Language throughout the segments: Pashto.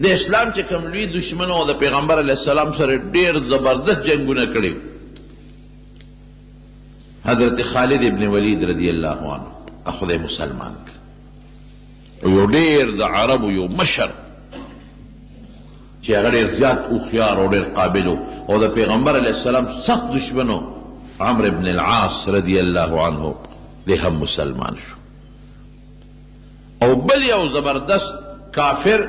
د اسلام چې کوم لوی دشمن او د پیغمبر علیه السلام سره ډېر زبردست جنگونه کړي حضرت خالد ابن ولید رضی الله عنه خدای مسلمان کړ او یو ډېر د عربو یو مشر چې هغه ډېر زیات هوښیار او ډېر قابل او د پیغمبر علیه السلام سخت دشمنو عمرو ابن العاص رضی الله عنه دی هم مسلمان شو او بل یو زبردست کافر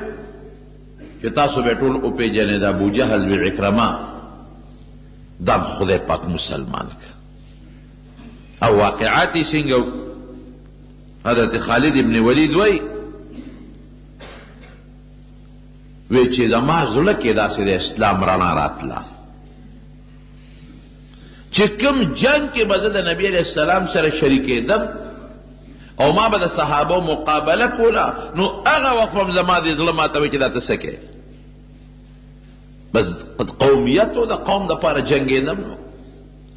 چې تاسو به ټول وپېژنئ د ابو جهل و عکرمه دا خدای پاک مسلمان کړ او واقعات یې څنګه حضرت خالد ابن ولید وایي چې زما زړه کې داسې د اسلام رڼا راتله چې کوم جنگ کې به زه د نبي علیه السلام سره شریکېدم او ما به د صحابو مقابله کوله نو هغه وخت هم زما د زړه ماته وایي چې دا ته څه کوې بس قومیت و د قوم دپاره جنګېدم نو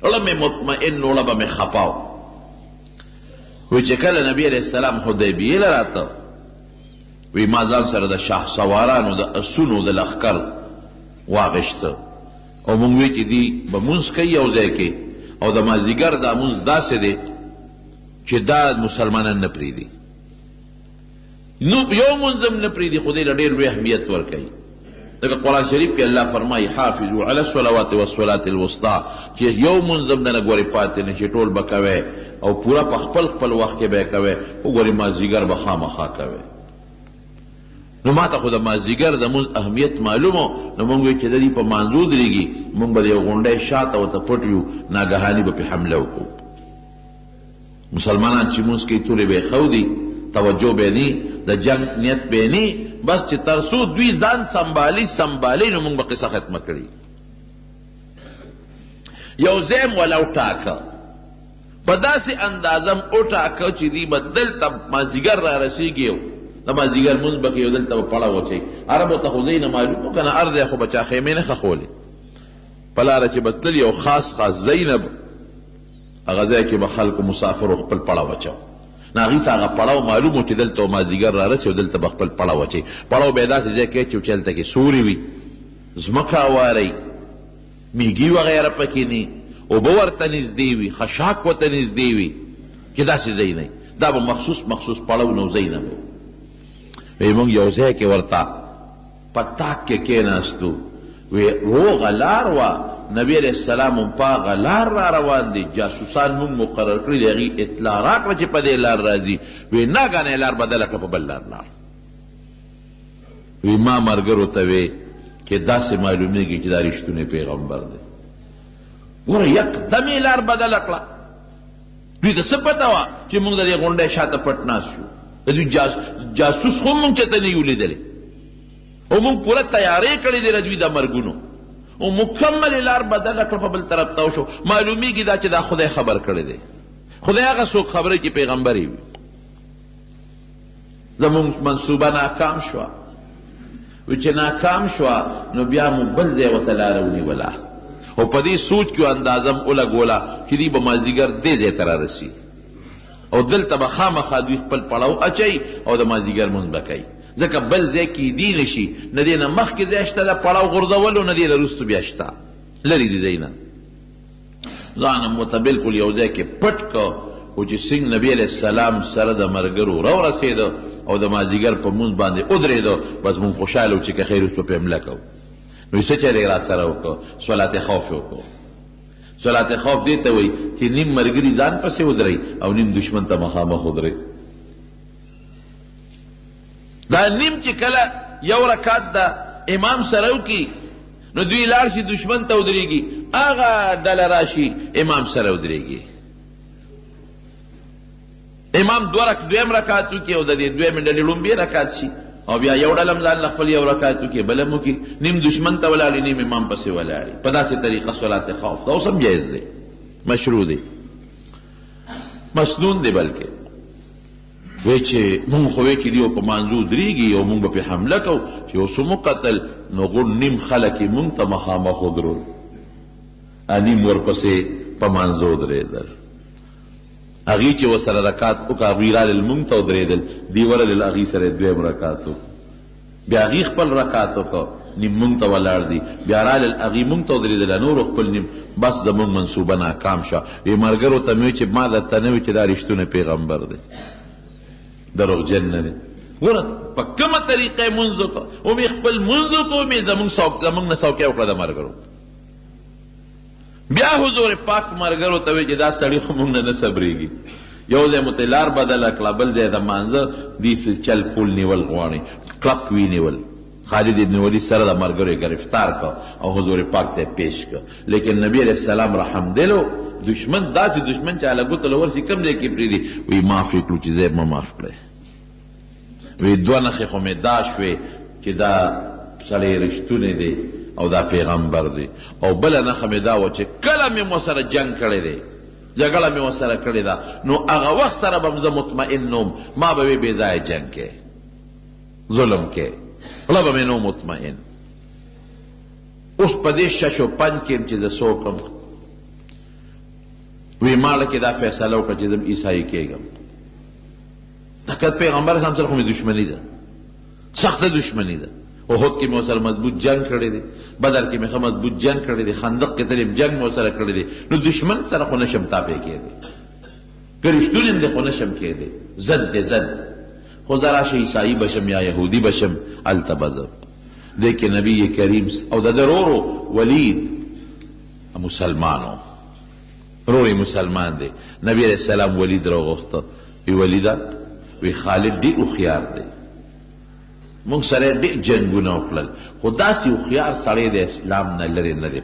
زړه مې مطمئن و زړه به مې خفه و وایي چې کله نبي علیه السلام حدیبیې له راته وی ما ځان سره د شاه سوارانو د اسونو د لښکر واغېسته او مونږ وی چې دی به مونځ کوي یو ځای کې او د مازدیګر دا مونځ داسې دی چې دا مسلمانان نه پرېږدي نو یو مونځ هم نه پرېږدي خو دې له ډېر لوی اهمیت ورکوي ځکه قرآن شریف کې الله فرمایي حافظو علی الصلوات والصلاة الوسطی چې یو مونځ هم نه ګورې پاتې نه چې ټول به کوئ او پوره په خپل خپل وخت کې به یې کوئ وګورې مازدیګر به خامخا کوئ نو ما ته خو د مازدیګر د مونځ اهمیت معلومه نو مونږ وایو چې د دې په مانځو درېږي مونږ به د یو غونډۍ شاته ورته پټ یو ناګهاني به پرې حمله وکړو مسلمانان چې مونځ کوي تورې به یې ښودي توجه به یې نه د جنګ نیت به یې نه بس چې تر څو دوی ځان سنبالي نو مونږ به قصه ختمه کړي یو ځای م وله وټاکه په داسې اندازه م وټاکه چې دوی به دلته مازدیګر را رسېږي د مازدیګر مونځ به کوي او دلته به پړه واچوي عربو ته خو ځای نه معلوم و که نه ار دی خو به چا خیمې نه ښخولې په لاره چې به تلل یو خاص ځای نه به هغه ځای کې به خلکو مسافرو خپل پړه واچو نه هغوی ته هغه پړاو معلوم و چې دلته مازدیګر را رسي او دلته به خپل پړه واچوي پړاو به یې داسې ځای کې اچوي چې هلته کې سوري وي ځمکه هواری میږي وغیره پکې نه اوبه ورته نږدې وي خشاک ورته نږدې وي چې داسې ځای نه دا به مخصوص پړاو نو ځای نه وی مونږ یو ځای کې ورته په تاک کې کېناستو وی روغه لار وه نبي علیه السلام هم په هغه لار را روان دي جاسوسان مونږ مقرر کړي د هغې اطلاع راکړه چې په دې لار راځي وی ناګانې لار بدله کړه په بل لار لاړ وی ما ملګرو ته وی چې داسې معلومېږي چې دا رښتونی پیغمبر دی ګوره یکدم یې لار بدله کړه دوی ته څه پته وه چې مونږ د دې غونډۍ شاته پټ ناست یو د دوی جاسوس خو مونږ چېرته نه یو لیدلی او مونږ پوره تیارې کړې دی د دوی د مرګونو او مکمل لار بدله کړه په بل طرف ته وشو معلومیږي دا چې دا خدای خبر کړی دی خدای هغه څوک خبره چې پیغمبر یې وي زمونږ منصوبه ناکام شوه وی چې ناکام شوه نو بیا مو بل ځای ورته لاره ونیوله او په دې سوچ کې اندازه م ولګوله چې دوی به مازدیګر دې ځای ته رارسي او دلته به خامخا دوی خپل پړاو اچوي او د مازدیګر مونځ به کوي ځکه بل ځای کې دی نه شي نه دې نه مخکې ځای شته د پړاو غورځولو نه دې نه وروستو بیا شته لرې دي ځای نه ځان هم ورته بلکل یو ځای کې پټ که خو چې څنګه نبي علیه السلام سره د ملګرو راورسېده او د مازدیګر په مونځ باندې ودرېده بس مونږ خوشحاله و چې که خیر وشو په حمله کوو نو څه چلې را سره وکړو صلات خوف وکړو صلات خوف دې ته وایي چې نیم ملګري ځان پسې ودرئ او نیم دشمن ته مخامخ ودرئ دا نیم چې کله یو رکعت د امام سره وکړي نو دوی لاړ شي دشمن ته ودرېږي هغه ډله راشي امام سره ودرېږي امام دویم رکعت وکړي او د دې دویمې ډلې لومبی رکعت شي او بیا یو ډله هم ځان له خپل یو رکعت وکړي بله هم وکړي نیم دشمن ته ولاړي نیم امام پسې ولاړي په داسې طریقه صلات خوف دا اوس هم جایز دی مشروع دی مسنون دی بلکې وی چې مونږ خو وی چې دیو په مانځو درېږي او مونږ به پې حمله کوو چې اوس مو قتل نو غون نیم خلک یې مونږ ته مخامخ ودرول نیم ورپسې په مانځو درېدل هغې چې ورسره رکات وکړه هغوی رالل مونږ ته ودرېدل دی ورلل هغې سره دویم رکات وکړو بیا هغې خپل رکعت وکړ نیم مونږ ته ولاړ دي بیا رالل هغې مونږ ته ودرېدله نورو خپل نیم بس زمونږ منصوبه ناکام شوه وی ملګرو ته مې وی چې ما درته نه وي چې دا رښتونه پیغمبر دی دروغجن نه دی ګوره په کومه طریقه یې مونځ وکړه ومې خپل مونځ وکړو مې زمونږ نه سوکیا وکړه د ملګرو بیا حضور پاک ملګرو ته وی چې دا سړي خو مونږ نه صبرېږي یو ځای مو ته لار بدله کړه بل ځای د مانځه دې چل پول نیول غواړي کلک وینیول خالد ابن ولید سره د ملګرو یې گرفتار کړ او حضور پاک ته پیش کړ لیکن نبی علیہ السلام رحم دلو دشمن داسې دشمن چې هله ګوته له ورسي کم ځای کې پرېږدي وی معاف یې کړو چې ځای مه معاف کړی وی دوه نښې خو مې دا شوې چې دا سړی رښتونی دی او دا پیغمبر دی او بله نښه مې دا وه چې کله مې ورسره جنګ کړی دی جګړه مې ورسره کړې ده نو هغه وخت سره به زه مطمئن نوم ما به وی بې ځایه جنګ کې ظلم کې خله به مې نو مطمئن اوس په دې شش و پنج کې چې زه څوک یم وی ماړه کې دا فیصله وکړه چې زه عیسایي کېږم حقیقت پیغمبر اسلام سره خو مې دشمني ده سخته دشمني ده احد کې مې ورسره مضبوط جنگ کړی دی بدر کې مې ښه مضبوط جنگ کړی دی خندق کې تلیم جنگ مې ورسره کړی دی نو دشمن سره خو نشم تابع کېدی که رښتونی یم دی خو نشم کېدی ضد دی ضد خو زه راشه عیسایي بشم یا یهودي بشم هلته به زه دی کې نبی کریم او د ده رورو ولید مسلمان و رور مسلمان دی نبی علیہ السلام ولید راوغوښته وی ولیده وی خالد ډېر هوښیار دی مونږ سره ډېر جنګونه وکړل خو داسې هوښیار سړی د اسلام نه لرې نه دی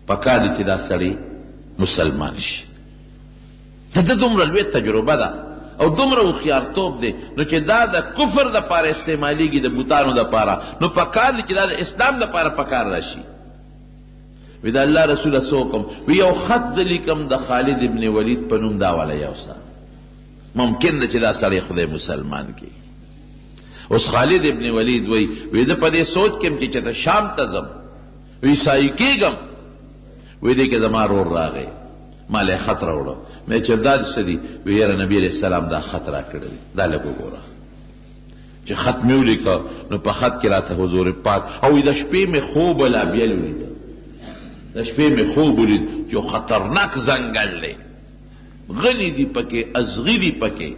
پکار دی چې دا سړی مسلمان شي د ده دومره لویه تجربه ده او دومره هوښیارتوب دی نو چې دا د کفر دپاره استعمالیږي د بوتانو دپاره نو پکار دی چې دا د اسلام دپاره پکار راشي وی د الله رسوله څه وکړم وی یو خط زه لیکم د خالد ابن ولید په نوم دا والا یو څه ممکن ده چې دا سړی خدای مسلمان کی اوس خالد ابن ولید وی زه په دې سوچ کې یم چې چېرته شام ته ځم وی عیسایي کېږم وی دې کې زما رور راغی ما له خط راوړه مې چې دا څه دي وی یاره نبي علیہ السلام دا خط راکړی دی دا لږ وګوره چې خط مې ولیکه نو په خط کې راته حضور پاک او د شپې مې خوب الابیل ولیده د شپې مې خوب ولید چې خطرناک ځنګل دی غنی دی پکې ازغي دی پکې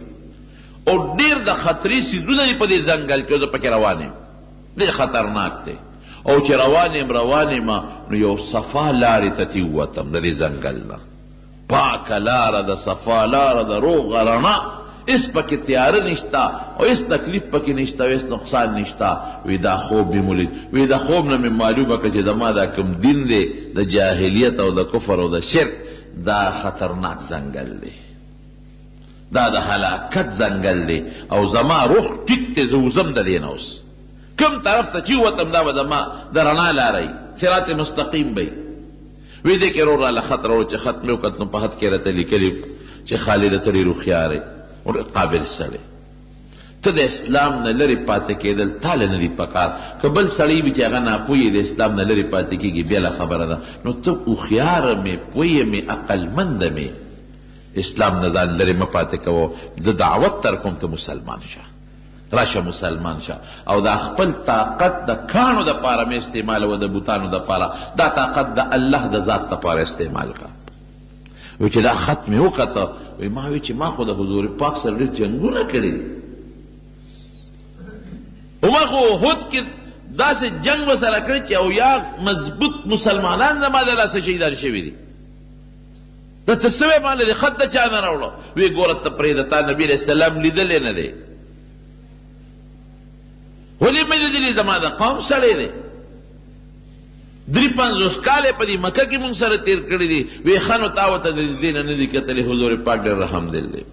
او ډېر د خطرې سیزونه دي په دې ځنګل کې زه پکې روان یم ډېر خطرناک دی او چې روان یم نو یو صفا لارې ته تې ووتم د دې ځنګل نه پاکه لاره د صفا لاره د روغه رڼا هېڅ پکې تیاره نشته او هېڅ تکلیف پکې نشته او هېڅ نقصان نشته وی دا خوب مې ولید وی د خوب نه مې معلومه کړه چې زما دا کوم دین دی د جاهلیت او د کفر او د شرک دا خطرناک ځنګل دی دا د هلاکت ځنګل دی او زما روح ټیک دی زه وځم د دې نه اوس کوم طرف ته چې ووتم دا به زما د رڼا لاره وي صراط مستقیم به وی دې کې رور راله خط راوړه چې خط مې وکت نو په خط کې راته لیکلي چې خالد ته ډېر هوښیار یې او قابل سړی ته د اسلام نه لرې پاتې کېدل تاله نه دي پکار که بل سړی وي چې هغه ناپوهه د اسلام نه لرې پاتې کېږي بېله خبره ده نو ته هوښیاره مې پوهه مې عقلمنده مې اسلام نه ځان لرې مه پاتې کوه زه دعوت در کوم ته مسلمان شه راشه مسلمان شه او دا خپل طاقت د کاڼو دپاره مې استعمالوه د بوتانو دپاره دا طاقت د الله د ذات دپاره استعمال کړه وی چې دا خط مې وکته وی ما وی چې ما خو د حضور پاک سره ډېر جنګونه کړي دي او ما خو احد کې داسې جنګ ورسره کړی چې او یا مضبوط مسلمانان زما د لاسه شهیدان شوي دي درته څه وی ما د خط د چا نه راوړه وی ګوره ته پرېږده تا نبي علیه السلام لیدلی نه دی ولې مې لیدلي زما د قوم سړی دی 53 کاله په دې مکه کې مونږ سره تیر کړی دي وی ښه نو تا ورته د دې نه دي کتلي حضور پاک ډېر رحم دل دی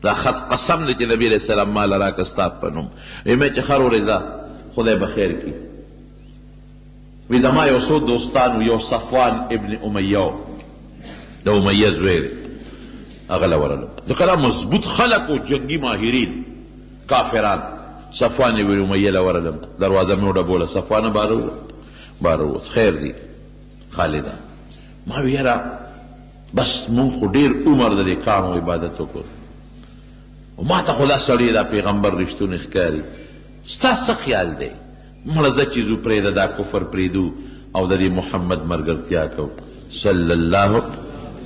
دا خط قسم دی چې نبی علیہ السلام مال راکه ستا په نوم وی مې چې خر ورځه خدای به خیر کړي وی زما یو څو دوستان یو صفوان ابن امیه د امیه زوی دی هغه له ورغلم د کله مضبوط خلق او جنګي ماهرین کافران صفوان ابن امیه له ورغلم دروازه مې وډبوله صفوان باروس خیر دی خالده ما وی یاره بس مونږ خو ډېر عمر د دې کاڼو عبادت وکړو او ما ته خو دا سړی دا پیغمبر رښتونی ښکاري ستا څه خیال دی مړه زه چې ځو پرېږده دا کفر پرېږدو او د دې محمد ملګرتیا کوو صلی الله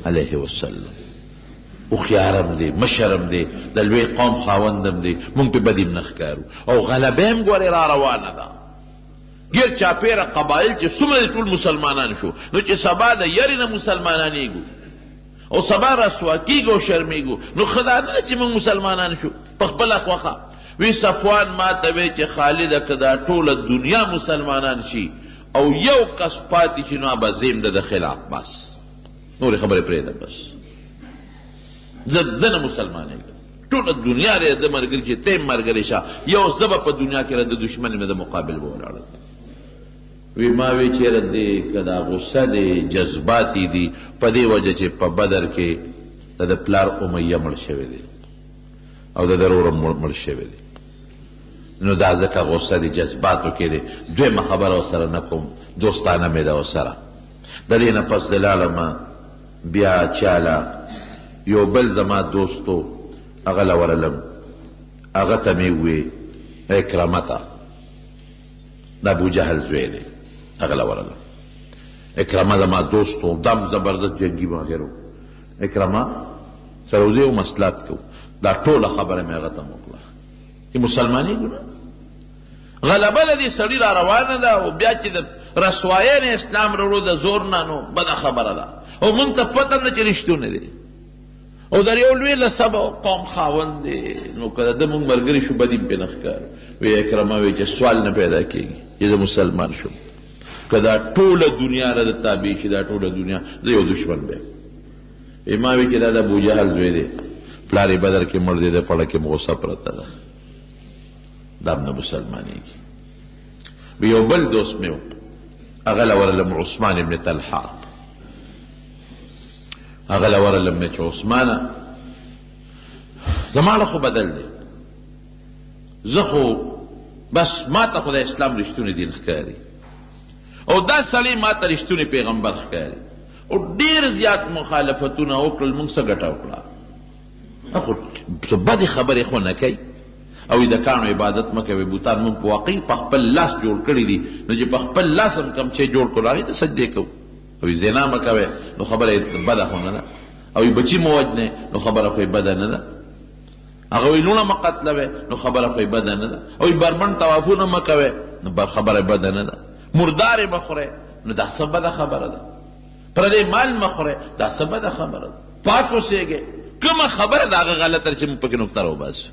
علیه وسلم هوښیارم دی مشرم دی د لوی قوم خاوندم دی مونږ پې بدیم نه ښکارو او غلبه هم ګورې را روانه ده ګیر چاپېره قبایل چې څومره ټول مسلمانان شو نو چې سبا د یرې نه مسلمانانېږو او سبا رسوا کېږو او شرمېږو نو ښه دا نه چې موږ مسلمانان شو په خپله خوښه وی صفوان ما ته وی چې خالده که دا ټوله دنیا مسلمانان شي او یو کس پاتې شي نو به زیم د خلاف بس نورې خبرې پرېږده بس زه نه مسلمانېږم ټوله دنیا رې د ملګري چې ته ملګری شه یو زه به په دنیا کې د دشمن مې د مقابل به ولاړم وی ما وی چېرې دی که دا غصه دی جذباتي دي په دې وجه چې په بدر کې د پلار امیه مړ شوی دی او د ضرور مړ شوی دی نو دا ځکه غصه دی جذباتو کې دی دویمه خبره ورسره نه کوم دوستانه مې ده ورسره د دې نه پس زه لاړم بیا چاله یو بل زما دوستو هغه له ورلم هغه ته مې ووې اکرمه ته د ابوجهل زوی دی هغه له ورلم اکرمه زما دوستو دم زبردست جنګي ماهر و اکرمه سره وځې و مصلحت کوو دا ټوله خبره مې هغه ته وکړه چې مسلمانېږو نه غلبه د دې سړي را روانه ده او بیا چې د رسوایۍ نه اسلام راوړو د زور نه نو بده خبره ده او مونږ ته پته نه چې رښتونه دی او در یو لوی لسبه قوم خاوند دی نو که د مونږ ملګري شو بدیم پې نه ښکارو وی اکرمه وی چې سوال نه پیدا کېږي چې زه مسلمان شم که دا ټوله دنیا را د تابع شي دا ټوله دنیا زه یو دشمن بیم وی ما وی چې دا د ابوجهل زوی دی پلار یې بدر کې مړ دی د پړه کې غصه پرته ده دا هم نه مسلمانېږي وی یو بل دوست مې و هغه له ورلم عثمان ابن طلحه هغه له ورلم مې چې عثمانه زما له خو بدل دی زه خو بس ما ته خو د اسلام رښتونی دین ښکاري او دا سړی ما ته رښتونی پیغمبر ښکاري او ډېر زیات مخالفتونه وکړل موږ څه ګټه وکړه خو بدې خبرې خو نه کوي او د کاڼو عبادت مه کوئ بوتان موږ په واقعي په خپل لاس جوړ کړي دي نو چې په خپل لاس هم کم شی جوړ کړو هغې ته سجدې کوو او زنا مه کوئ نو خبره یې بده خو نه ده او بچي مه وجنئ نو خبره خو یې بده نه ده هغه وایي لوڼه مه قتلوئ نو خبره خو یې بده نه ده او بربنډ طوافونه مه کوئ نو خبره یې بده نه ده مردار یې مه خورئ نو دا څه بده خبره ده پردی مال مه خورئ دا څه بده خبره ده پاک اوسېږئ کومه خبره د هغه غلطه چې موږ پکې نقطه راوباسو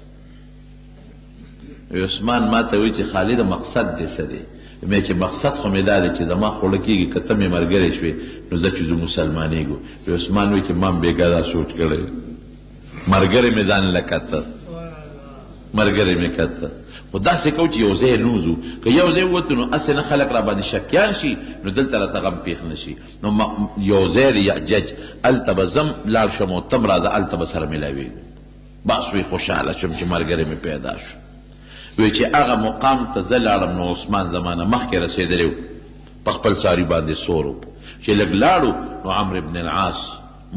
عثمان ما ته وایي چې خالده مقصد دې څه دی مې چې مقصد خو مې دا دی چې زما خوړه کېږي که ته مې ملګری شوې نو زه چې زه مسلمانېږو عثمان وایي چې ما هم بېګا دا سوچ کړی ملګری مې ځان له کته ملګری مې کته خو داسې کوو چې یو ځای نوځو که یو ځای ووتو نو هسې نه خلک را باندې شکیان شي نو دلته راته غم پېښ نه شي نو یو ځای دی یعجج هلته به ځم لاړ شم او تم راځه هلته به سره میلاوېږو بس وی خوشحاله شم چې ملګری مې پیدا شو وی چې هغه مقام ته زه لاړم نو عثمان زمانه مخکې رسېدلی و په خپل ساري باندې سور و چې لږ لاړو نو عمرو بن العاص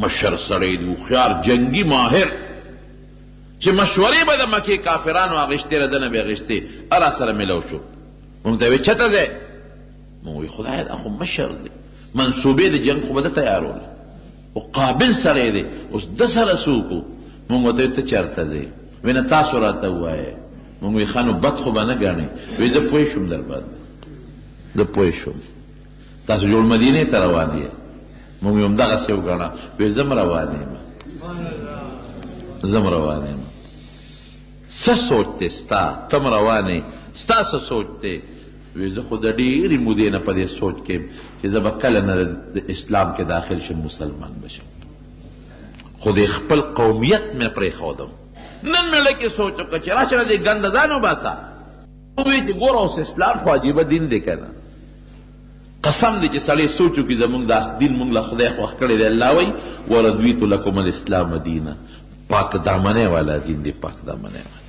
مشر سړی دی هوښیار جنګي ماهر چې مشورې به د مکې کافرانو اخېستې را ده نه به اخېستې را سره میلو شو مونږ ته وی چته دی مونږ وی خدایه دا خو مشر دی منصوبې د جنګ خو به ده تیارول او قابل سړی دی اوس ده سره څوک و مونږ ورته وی ته چېرته ځې وی نه تاسو راته ووایئ مونږ وی ښه نو بد خو به نه ګڼئ وی زه پوه شوم در باندې زه پوه شوم تاسو جوړ مدینې ته روان یې مونږ وی همدغسې وګڼه وی زه م روان یم زه م روان یم څه سوچ دی ستا ته م روان یې ستا څه سوچ دی وی زه خو د ډېرې مودې نه په دې سوچ کې چې زه به کله نه د اسلام کې داخل شم مسلمان بشم خو د خپل قومیت مې پرېښودم نن مې لکه سوچ وکړه چې راشه را دې ګنده ځان وباسه ووایي چې ګوره اوس اسلام خو عجیبه دین دی که نه قسم دی چې سړی سوچ وکړي زمونږ دا دین مونږ له خدای خوښ کړی دی الله وایي ورضویتو لکم الاسلام دینا پاک دامنۍ والا دین دی پاک دامنۍ والا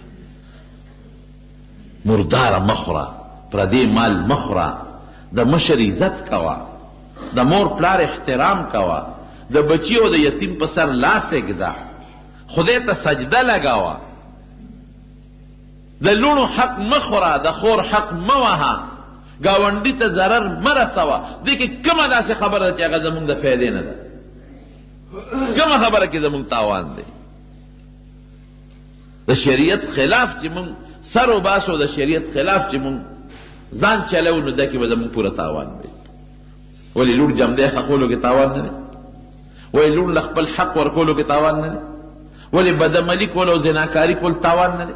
مرداره مخوره پردی مال مخوره د مشر عزت کوه د مور پلار احترام کوه د بچي او د یتیم په سر لاس ایږده خدای ته سجده لګاوه د لونو حق مخوره، د خور حق موهه، ګاونډي ته ضرر مرسوه. دې کې کومه داسې خبره ده چې هغه زمونږ د فایدې نه ده؟ کومه خبره کې زمونږ تاوان دی؟ د شریعت خلاف چې مونږ سر وباسو، د شریعت خلاف چې مونږ ځان چلو، نو دا کې به زمونږ پوره تاوان دی. ولې لور جمدی حقولو کې تاوان نه دی؟ ولې لور له خپل حق ورکولو کې تاوان نه دی؟ ولې بدعملي کول او زناکاري کول تاوان نه دی؟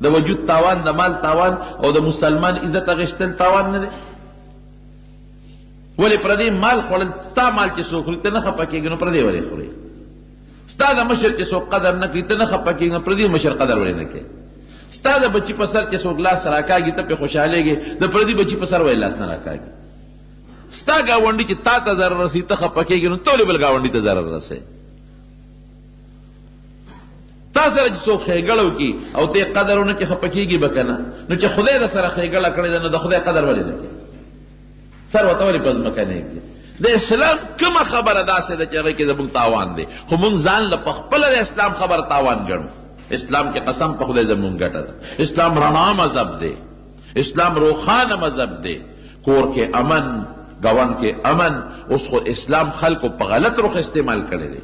د وجود تاوان، د مال تاوان او د مسلمان عزت اغشتل تاوان نه دی؟ ولې پردې مال خوړل، ستا مال چې څوک خوري ته نه خفه کېږي، نو پردې ولې خوري؟ ستا د مشر چې څوک قدر نه کوي ته نه خفه کېږي، نو پردې مشر قدر ولې نه کوي؟ ستا د بچي په سر چې څوک لاس راکاږي ته پې خوشحالېږي، د پردې بچي په سر ولې لاس نه راکاږي؟ ستا ګاونډي چې تا ته ضرر رسوي ته خفه کېږي، نو ته ولې بل ګاونډي ته ضرر رسوي؟ تا سره چې څوک ښېګړه وکړي او ته یې قدر ونه کړې خفه کېږي به که نه؟ نو چې خدای در سره ښېګړه کړې ده، نو د خدای قدر ولې نه کوې؟ سر ورته ولې په ځمکه نه ږدي؟ د اسلام کومه خبره داسې ده چې هغې کې زموږ تاوان دی، خو موږ ځان له په خپله د اسلام خبره تاوان ګڼو. اسلام کې قسم په خدای زموږ ګټه ده. اسلام رڼا مذهب دی، اسلام روښانه مذهب دی. کور کې امن، ګاونډ کې امن. اوس خو اسلام خلکو په غلط رخ استعمال کړی دی،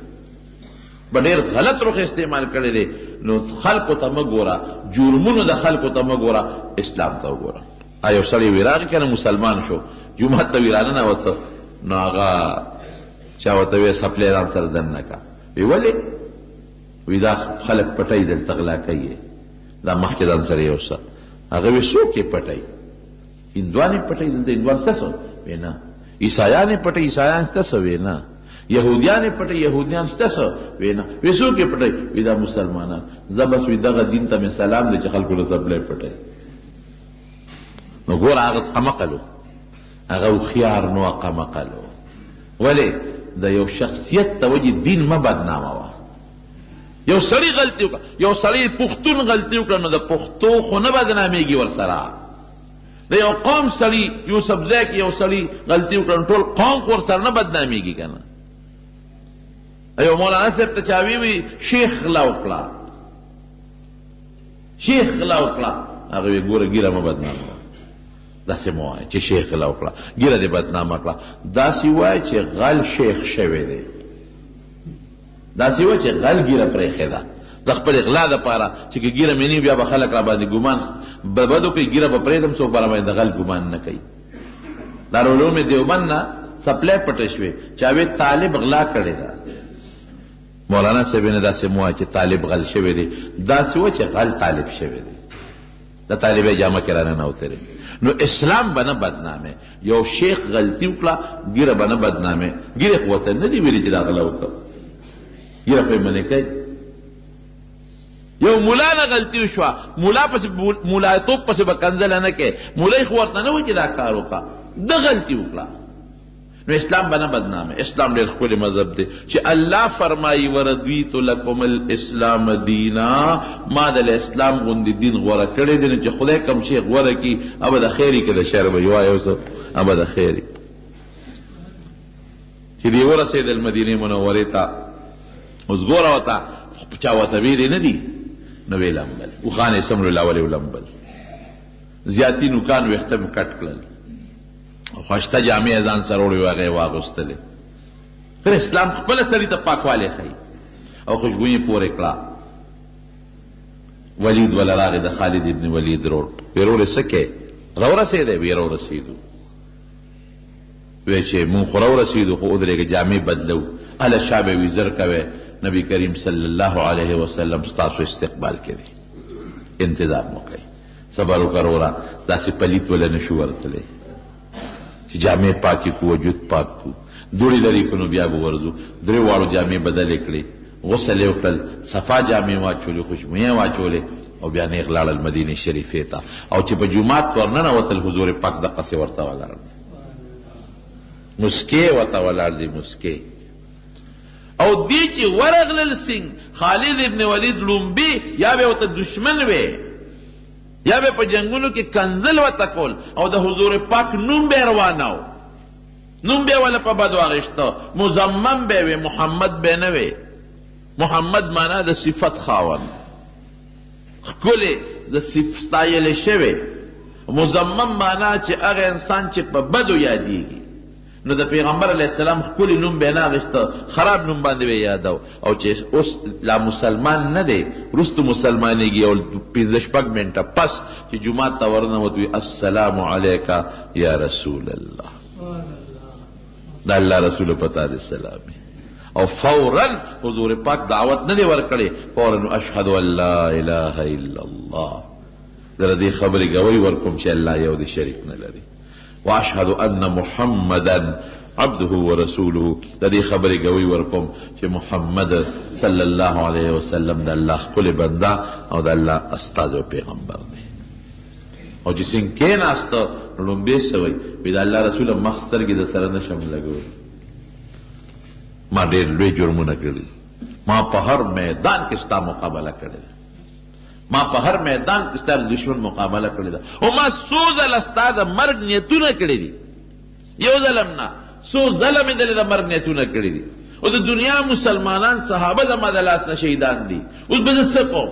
په ډېر غلط رخ استعمال کړی دی. نو خلکو ته مه ګوره، جرمونو د خلکو ته مه ګوره، اسلام ته وګوره. یو سړی وی راغی که نه مسلمان شو، جومات ته وی راننوته، نو هغه چا ورته وی سپلی رام سره دننه کا. وی ولې؟ وی دا خلک پټی دلته غلا کوي، دا مخکې ځان سره یو څه. هغه وی څوک یې پټی؟ هندوان یې پټی دلته؟ هندوان څه څه؟ وی نه. عیسایان یې پټی؟ عیسایان څه څه؟ وی نه. یهودیان یې پټی؟ یهودیان څه څه؟ وی نه. وی څوک یې پټی؟ وی دا مسلمانان. زه بس وی دغه دین ته مې سلام دی چې خلکو له سپلی پټی. نو ګوره هغه قمقل و، هغه هوښیار نو، قمقل و. ولې؟ د یو شخصیت ته وجې دین مه بدنامه وه. یو سړی غلطي وکړه، یو سړی پښتون غلطي وکړه، نو د پښتو خو نه بدنامېږي ورسره. د یو قوم سړي یوسفزی کې یو سړي غلطي وکړه، نو ټول قوم خو ورسره نه بدنامېږي که نه؟ یو مولانا صاحب ته چا وی شیخ غلا وکړه، شیخ غلا وکړه. هغه وی ګوره ګیره مه بدنامه، داسې مه وایه چې شیخ غلا وکړه، ګیره دې بدنامه کړه. داسې وایه چې غل شیخ شوی دی، داسې وایه چې غل ګیره پرېښې ده د خپل غلا دپاره، چې که ګیره مې نه بیا به خلک را باندې ګمان بدو کوي. ګیره به پرېږدم، څوک به را باندې د غل ګمان نه کوي. دارالعلوم دیوبند نه سپلی پټه شوې، چا وی طالب غلا کړې ده. مولانا صاحب نه داسې مه وایه چې طالب غل شوی دی، داسې وایه چې غل طالب شوی دی، د طالبې جامه کې را ننوتلی. نو اسلام به نه بدنامه. یو شیخ غلطي وکړه، ګیره به نه بدنامه. ګیره خو ورته نه دي ویلي چې دا غلا وکړه، ګیره خو یې منې کوي. یو ملا نه غلطي وشوه، ملا پسې ملایتوب پسې به کنځله نه کوي، مولای خو ورته نه وایي چې دا کار وکړه، ده غلطي وکړه. نو اسلام به نه بدنامه. اسلام ډېر ښکلی مذهب دی چې الله فرمایي ورضیت لکم الاسلام دینا، ما د اسلام غوندې دین غوره کړی دی. نو چې خدای کوم شی غوره کړي، ابه د خیر کې د شر به وایي، اوس ابه د خیر چې دی ورسېدل مدینې منورې ته. اوس ګوره ورته چا ورته ویلې نه دي، نو ویې لمبل اوښان یې سمرو لاولې ولمبل، زیاتي نوکان ویښته مې کټ کړل، خوشته جامې ځان سره وړې وې، هغه یې واغوستلې. خیر اسلام خپله سړي ته پاکوالی ښیي او خوشبویي پورې کړه. ولید وله راغی، د خالد ابن ولید رور. وی رورې څه کې؟ راورسېدی؟ وی راورسېدو. وی چې مونږ خو راورسېدو، خو ودرېږه جامې بدلو. هله شا به وي زر کوی، نبی کریم صلی الله علیه وسلم ستاسو استقبال کې دی، انتظار مو کوي. صبر وکړه وروره، داسې پلیت وله نه شو ورتلی چې جامې پاکې کو، وجود پاک کو. دوړې لرې کړو، بیا به ورځو. درې واړو جامې بدلې کړې، غسل یې وکړل، صفا جامې واچولې، خوشبویې واچولې، او بیا نیغ لاړل مدینې شریفې ته. او چې په جومات ورننوتل، حضور پاک دقسې ورته ولاړ دی، مسکې ورته ولاړ دی، مسکې. او دی چې ورغلل سنگ خالد ابن ولید لومبي، یا به ورته دشمن وی، یا به په جنگونو کې کنزل ورته کول، او د حضور پاک نوم به روانو، نوم به ولا په بد واغشته، مزمم به وی، محمد به نه وی. محمد معنا د صفت خاوند، ښکلې د ستایلې شوې مزمم معنا چې هغه انسان چې په بدو یادېږي نو د پیغمبر علیه السلام ښکلي نوم به یې نه اخېسته خراب نوم باندې به یې یادو او چې اوس لا مسلمان نه دی وروسته مسلمانېږي او 15 منټه پس چې جومات ته ورنوت وي السلام علیک یا رسول الله دا الله رسول پتا دې سلام او فوراً حضور پاک دعوت نه دی ورکړی فوراً اشهد ان لا اله الا الله در دې خبرې گوی ورکوم چې الله یو دی شریک نه لري واشهد ان محمدا عبده ورسوله د دې خبرې گوی ورکوم چې محمد صلی الله علیه وسلم د الله خپل بنده او د الله استاد او پیغمبر دی او چې څنګه کېناسته لومبې سوی وي د الله رسول مخ سترګې د سره نشم لګولی ما ډېر لوی جرمونه کړي ما په هر میدان کې ستا مقابله کړې ده ما په هر میدان کې ستا دشمن مقابله کړې ده او ما څو ځله ستا د مرګ نیتونه کړي دي یو ځله نه څو ځله مې د مرګ نیتونه کړي دي او د دنیا مسلمانان صحابه زما د لاس نه شهیدان دي اوس به زه څه کوم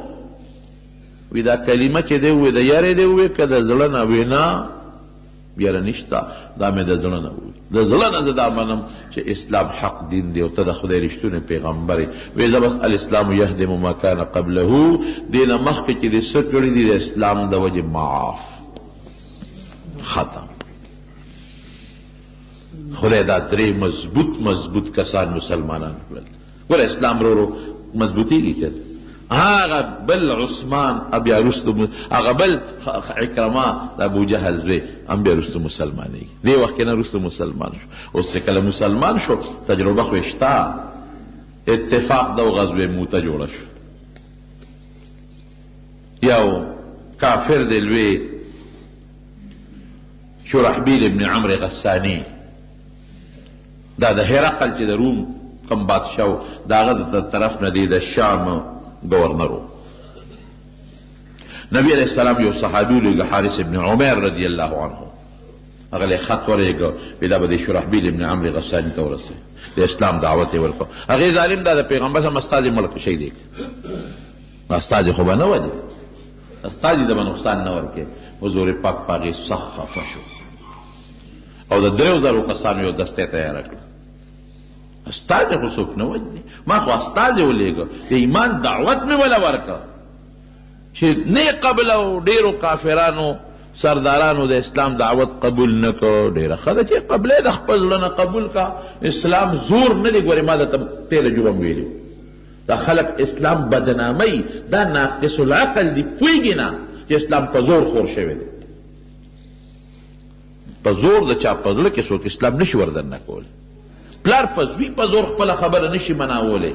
وی دا کلمه چې دی ووی د یارې دی ووی که د زړه نه وی نه بیره نشته دا مې د زړه نه ووی د زړه نه زه دا منم چې اسلام حق دین دی او ته د خدای رښتونی پیغمبر یې وی زه بس الاسلام یهدم ما کان قبله دې نه مخکې چې دې څه کړي دي د اسلام د وجې معاف ختم خدای دا درې مضبوط کسان مسلمانان کړل ګوره اسلام ورو مضبوطېږي که هغه بل عثمان بیا وروسته هغه بل عکرمه د ابو جهل زوی هم بیا وروسته مسلمانېږي دې وخت کې نه وروسته مسلمان شو اوس چې کله مسلمان شو تجربه خو یې شته اتفاق ده او غزوه موته جوړه شو یو کافر دی لوی شرحبیل ابن عمرو غسانی دا د هرقل چې د روم کوم بادشاه د هغه د طرف نه دی د شام گورنرو نبی علیہ السلام یو صحابی لګ حارث ابن عمر رضی الله عنه هغه له خط ورېګو پیدا به شرحبیل ابن عمرو غسانی ته ورسه د اسلام دعوت ورکو هغه ظالم دا د پیغمبر سم استاد ملک شي دی استاد خو به نه وځي استاد د نقصان نه ورکه حضور پاک پاغي صح خفشو او د درو درو کسانو یو دسته تیار کړ استاد خو څوک نه وځي ما خو استاد ولېګو د ایمان دعوت مې ولا ورکا چې نه قبل او ډیرو کافرانو سردارانو د اسلام دعوت قبول نکو ډیره خدای چې قبله د خپل نه قبول کا اسلام زور نه دی ګورې ما د تل جوړم ویلو دا خلق اسلام بدنامي دا ناقص العقل دی پویږي نه چې اسلام په زور خور شوی دی په زور د چا په زړه کې څوک اسلام نشي وردن نه کول پلار په زوی په زور خپل خبره نشي مناولی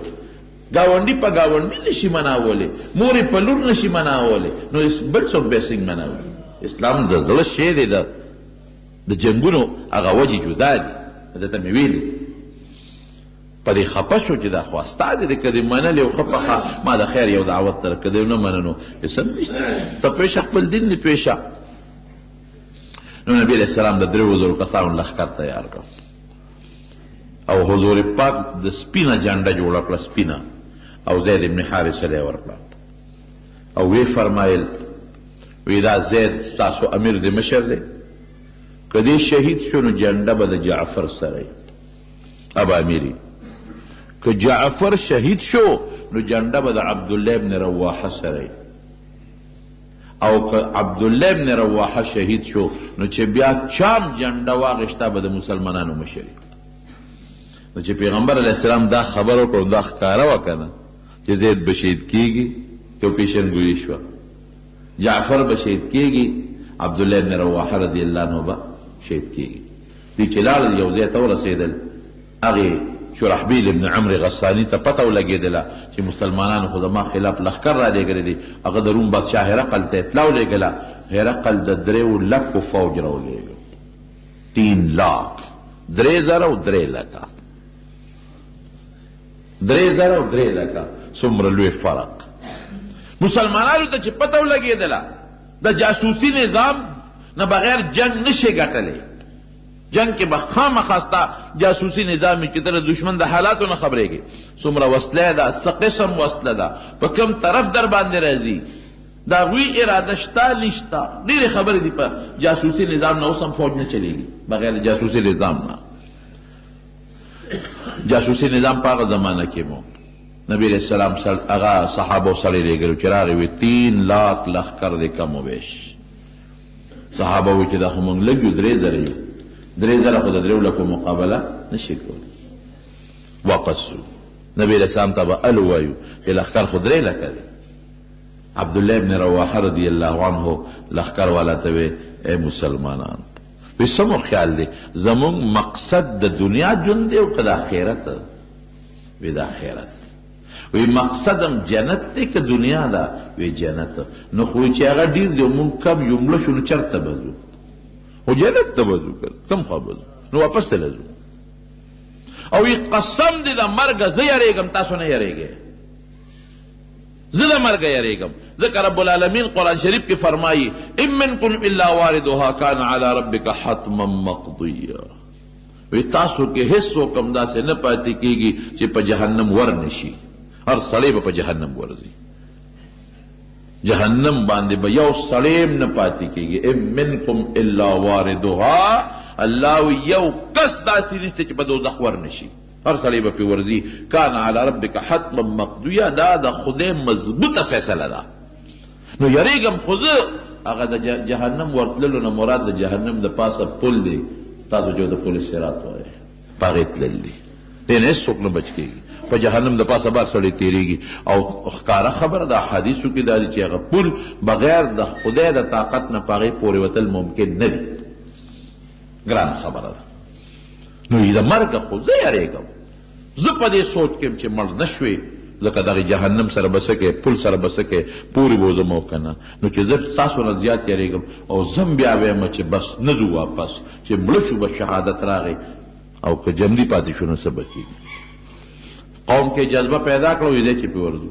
گاونډي په گاونډي نشي مناولی مورې په لور نشي مناولی نو بل څوک به څنګه مناولی اسلام د زړه شی دی د جنګونو هغه وجې جدا دي درته مې ویلي په دې خفه شو چې دا خو استاد دی که دې منلې او خفه ما د خیر یو دعوت در که دې نه مننو څه نشته ته پېشه خپل دین دې پېشه نو نبي علیه السلام د 3000 کسانو لښکر تیار کړ او حضور پاک د سپینه جنډه جوړه کړه سپینه او زید ابن حارثه له ورکړه او وی فرمایل وی دا زید تاسو امیر د مشر دی کدی شهید شو نو جنډه به د جعفر سره ابا امیری که جعفر شهید شو نو جنډه به د عبد الله ابن رواحه سره او که عبد الله ابن رواحه شهید شو نو چې بیا چام جنډه واغشته به د مسلمانانو مشر نو چې پیغمبر علیه السلام دا خبر وکړو دا ښکاره وکنه چې زید به شهید کیږي تو پیشنګویي شوه جعفر به شهید کیږي عبد الله ابن رواحه رضی الله عنه به شهید کیږي دوی چې لاړل یو ځای ته ورسېدل هغې شرحبیل ابن عمرو غسانی ته پته ولګېدله چې مسلمانانو خو زما خلاف لښکر را لېږلی دی هغه د روم بادشاه هرقل ته اطلاع ولېږله هرقل د 3 لکو فوج راولېږه 3 لاک 3000 او 3 لکه 3000 او 3 لکه څومره لوی فرق مسلمانانو ته چې پته ولګېدله د جاسوسي نظام نه بغیر جنگ نشي ګټلی جنگ کې به خامخا ستا جاسوسي نظام چې ته د دشمن د حالاتو نه خبرېږي څومره وسله ده څه قسم وسله ده په کوم طرف در باندې راځي دا غوی اراده شتا نشتا ډېرې خبرې دي په جاسوسي نظام نه اوس هم فوج نه چلېږي بغیر جاسوسي نظام نه جاسوسي نظام په هغه زمانه کې مو نبی علیہ السلام هغه صحابه سړی لېږلو چې راغی وي 3 لاک لښکر دی کم و بیش صحابه وایي چې دا خو موږ لږ یو 3,000 یو 3,000 خو د 3 لکو مقابله نشي کولی واپس شو نبی علیہ السلام ته به الو وایو چې لښکر خو 3 لکه دی عبدالله ابن رواحه رضی الله عنه لښکر والا ته وی اے مسلمانان وی سمو خیال دی زمونږ مقصد د دنیا ژوند دی او که د آخرت وی د آخرت وی مقصدم جنت دی که دنیا ده وی جنت نو خو چې هغه ډېر دی مونږ کم یو مړه شو نو چېرته به ځو خو جنت ته به ځو کم خوا به ځو نو واپس ته ځو او وی قسم دی د مرګه زه یریږم تاسو نه یریږئ زه د مرګه یریږم ځکه رب العالمین قرآن شریف کې فرمایي ان منکم الا واردها کان علی ربک حتما مقضیا وی تاسو کې هیڅ څوک هم داسې نه پاتې کېږي چې په جهنم ور نشي هر سړی به په جهنم ورځي جهنم باندې به یو سړی هم نه پاتې کېږي ان منکم الا واردها الله یو کس داسې نشته چې په دوزخ ور نشي هر سړی به پې ورځي کان علی ربک حتما مقضیه دا د خدای مضبوطه فیصله ده نو یریږم خو زه هغه د جهنم ورتللو نه مراد د جهنم د پاسه پل دی تاسو جو د پل صراط وایي په هغې تلل دي دې نه هېڅ څوک نه بچ کېږي په جهنم د پاسه بار سړی تېرېږي او ښکاره خبره د احادیثو کې دا دي چې هغه پل بغیر د خدای د طاقت نه په هغې پورې وتل ممکن نه دي ګرانه خبره ده نو د مرګه خو زه یریږم زه په دې سوچ کې چې مړ نه شوې ځکه دغې جهنم سره به څه کوې پل سره به څه کوې پورې به وځم او که نه نو چې زه ستاسو نه زیات یریږم او زم بیا وایم چې بس نه ځو واپس چې مړه شو به شهادت راغی او که جمدي پاتې شو نو څه به کېږي قوم کې جذبه پیدا کړه وی دی چې پې ورځو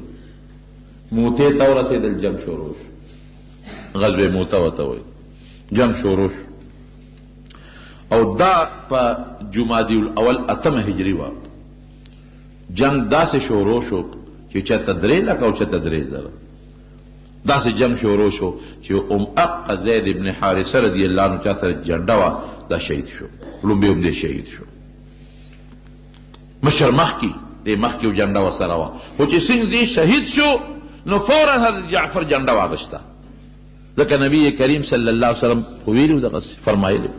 موتې ته ورسېدل جنګ شروع شو غزوې موته ورته وایي جنګ شروع شو او دا په جمادی الاول 8 هجري وه جنگ داسې شروع شو چې چېرته 3 لکه او چېرته 3,000 داسې جنگ شروع شو چې اقا زید ابن حارثه رضی الله عنه چا سره جنډه وه دا شهید شو لومبې هم دې شهید شو مشر مخکې دې مخکې یو جنډه ورسره وه خو چې څنګه دې شهید شو نو فورا حضرت جعفر جنډه واغېسته ځکه نبي کریم صلی الله علیه وسلم خو ویلي دغسې فرمایلي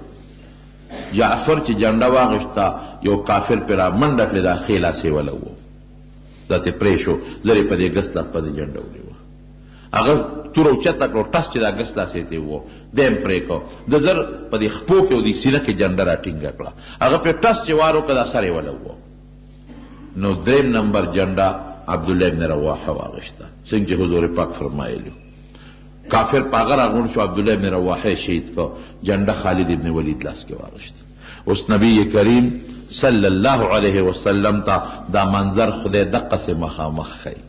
جعفر چې جنډه واغېسته یو کافر پې را منډه کړې دا ښې لاسې وله و دا ترې پرې شو زر یې په دې ګس لاس په دې جنډه ونیوه هغه توره اوچته کړو ټس چې دا ګس لاسې ته و دی هم پرې کړو د زر په دې خپو کې او دې سینه کې جنډه را ټینګه کړه هغه پرې ټس چې وار وکړه دا سر یې وله و نو 3 نمبر جنډه عبدالله ابن رواحه واغېسته څنګه چې حضور پاک فرمایلي کافر پاغه راغونډ شو عبدالله ابن رواحه شهید کو جنډه خالد ابن ولید لاس کې واغېسته اوس نبی کریم صلی الله علیه وسلم ته دا منظر خدای دقسې مخامخ ښیي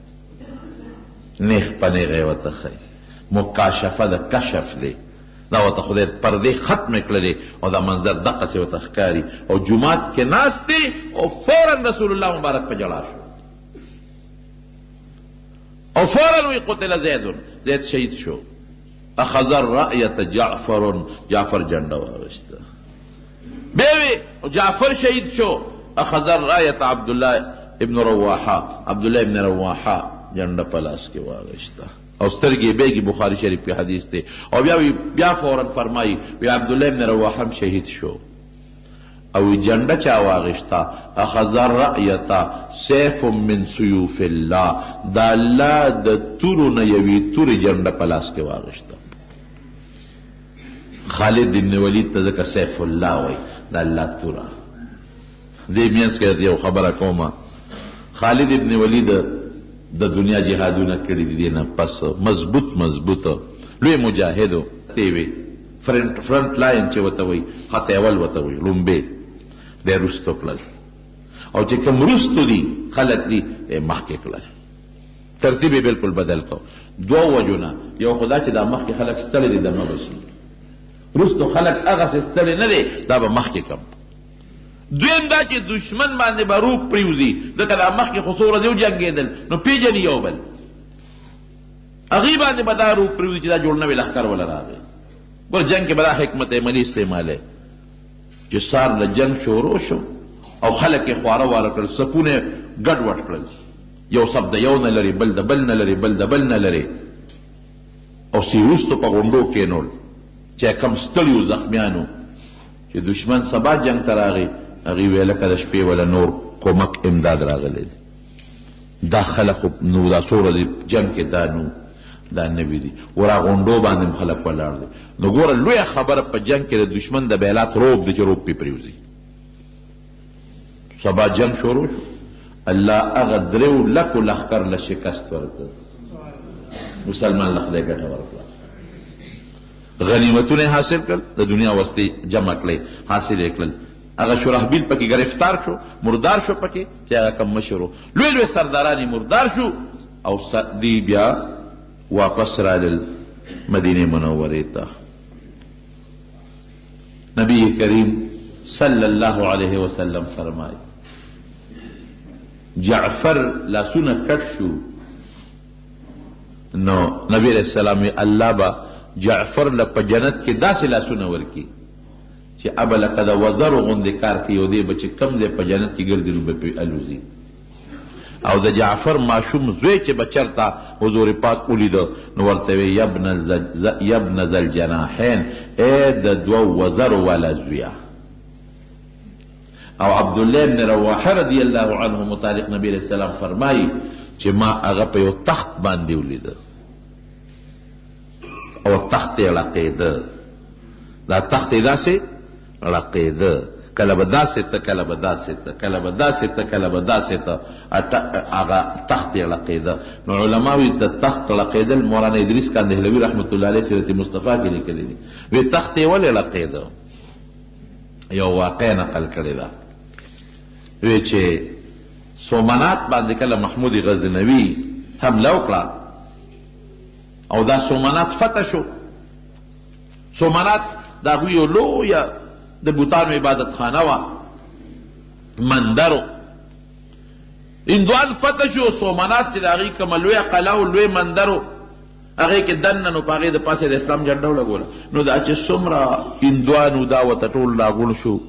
نیغ په نیغې ورته ښیي مکاشفه د کشف دی دا ورته خدای پردې ختمې کړلې او دا منظر دقسې ورته ښکاري او جومات کې ناست دی او فورا رسول الله مبارک په ژړا شو او فورا وی قتل زید شهید شو اخذ الرأیة جعفر جنډه واغېسته بیا وی جعفر شهید شو اخذ الرأیة عبدالله ابن رواحه جنډه په لاس کې واغېسته او سترګې بیګي بخاري شریف کې حدیث دی او بیا فورا فرمایي وی عبدالله ابن رواحه هم شهید شو او جنډه چا واغېسته اخذ الرأیة سیف من سیوف الله د الله د تورو نه یوې تورې جنډه په لاس کې واغېسته خالد ابن ولید ته ځکه سیف الله وایي د الله توره دې میانځ کې یو خبره کومه خالد ابن ولید د دنیا جهادونه کړي دي نه پس مضبوط لوی مجاهد دی وی فرنٹ لاین چې وته وي خط اول وته وي لومبه د رستو کړل او چې کوم رستو دي خلک دي مخکې کړل ترتیب بالکل بدل کو دوه وجونه یو خدا چې د مخکې خلک ستړي دي دمه بشي رستو خلک هغه ستړي نه دي دا به مخکې کم دویم دا چې دشمن باندې به روح پریوزي ځکه دا مخکې خو څومره دی وجنګېدل نو پیژني یو بل هغې باندې به دا روپ پرېږدي چې دا جوړ نوی لښکر وله راغی. ګوره جنګ کې به دا حکمت عملي استعمالی چې سار له جنګ شروع شو او خلک یې خواره واره کړل، صفونه ګډ وډ کړل، یو صف د یو نه لري، بل د بل نه لري، بل د بل نه لري، او سیوستو په غونډو کېنول چې کم ستړي زخمیانو چې دشمن سبا جنګ ته راغی، هغې ویې لکه د شپې وله نور کومک امداد راغلی دی. دا خلق نو دا سوره دی جنگ کې دا نو دا نوي دي، ورا غونډو باندې خلک ولاړ دي. نو ګوره لویه خبره په جنگ کې د دشمن د بیلات روب دی چې روب پې پرېوځي. سبا جنگ شروع شو، الله هغه 3 لکو لښکر له شکست ورکړ، مسلمان له خدای ګټه ورکړه، غنیمتونه حاصل کړل، د دنیا وسطې جمع کړې، حاصل یې کړل. هغه شرحبیل پکې گرفتار شو، مردار شو پکې چې هغه کم مشر و، لوی لوی سرداران مردار شو، او دی بیا واپس رالل مدینه منورې ته. نبی کریم صلی الله علیه وسلم فرمایي جعفر لاسونه کټ شو، نو نبی علیہ السلام الله با جعفر له په جنت کې داسې لاسونه ورکي چې اب لکه د وزرو غوندې کار کوي، او دی به چې کم دی په جنت کې ګرځي نو به پې الوزي. او د جعفر ماشوم زوی چې به چرته حضور پاک ولیده نو ورته وی یبن ذوالجناحین، ای د 2 وزرو والا زویه. او عبدالله بن رواحه رضی الله عنه متعلق نبی علیہ السلام فرمایي چې ما هغه په یو تخت باندې ولیده او تخت یې لقیده، دا تخت یې داسې لقیده، کله به داسې ته کله به داسې ته کله به داسې ته کله به داسې ته، هغه تخت یې لقیده. نو علماوی د تخت لقیدل مولانا ادریس کاندهلوي رحمت الله علیه سیرت مصطفی کې لیکلی دي، وی تخت یې ولې لقیده؟ یو واقع نقل کړې ده، وی چې سومنات باندې کله محمود غزنوي حمله وکړه او دا سومنات فتح شو. سومنات دا هغوی یو لویه د بوتانو عبادت خانه وه، مندرو هندوان فتح شو. سومنات چې د هغې کومه لویه قلعه او لوی مندرو هغې کې دننه نو په هغې د پاسه د اسلام جنډه ولګوله. نو دا چې څومره هندوانو دا ورته ټول راغونډ شو،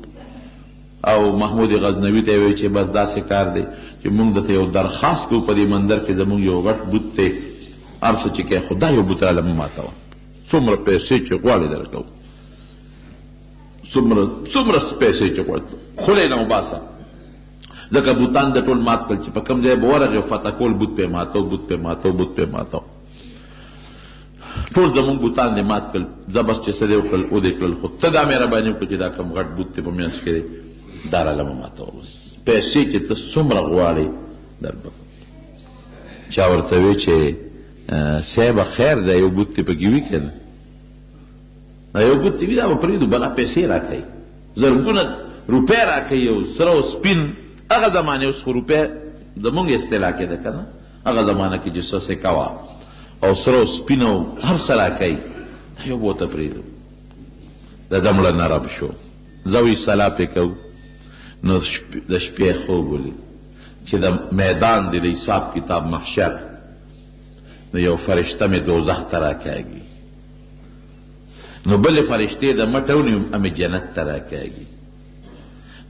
او محمود غزنوي ته یې وایي چې بس داسې کار دی چې موږ درته یو درخواست کوو، په دې مندر کې زموږ یو غټ بوت دی، هر څه چې کوې خو دا یو بوت راله مه ماتوه، څومره پیسې چې غواړې درکوو، څومره پیسې چې غواړې خولې نه وباسه. ځکه بوتان د ټول مات کړل چې په کوم ځای به ورغې فتح کول، بوت پې ماتو بوت پې ماتو بوت پې ماتو، ټول زمونږ بوتان دې مات کړل. زبس چې څه دې وکړل او دې کړل، خو ته دا مهرباني وکړه چې دا کوم غټ بوت دی په منځ کې دی دا راله مه ماتوه، بس پیسې چې ته څومره غواړې دربه. چا ورته وی چې صاحبه خیر دی یو بوت دې پکې وي که نه؟ یو بوت دې وي دا به پرېږدو، بله پیسې راکوي، زرګونه روپۍ راکوي، یو سره او سپین. هغه زمانې اوس خو روپۍ زمونږ اصطلاح کې ده که نه، هغه زمانه کې چې څه سکه وه او سره او سپین او هر څه راکوي، یو به ورته پرېږدو. د دمړه نرم شو، زه وی صلاح پې کوو، نو د شپې خوب ولید چې د میدان دی د حساب کتاب محشر، نو یو فرشته مې دوزخ ته راکاږي، نو بلې فرشتې د مټه ونیوم امې جنت ته راکاږي.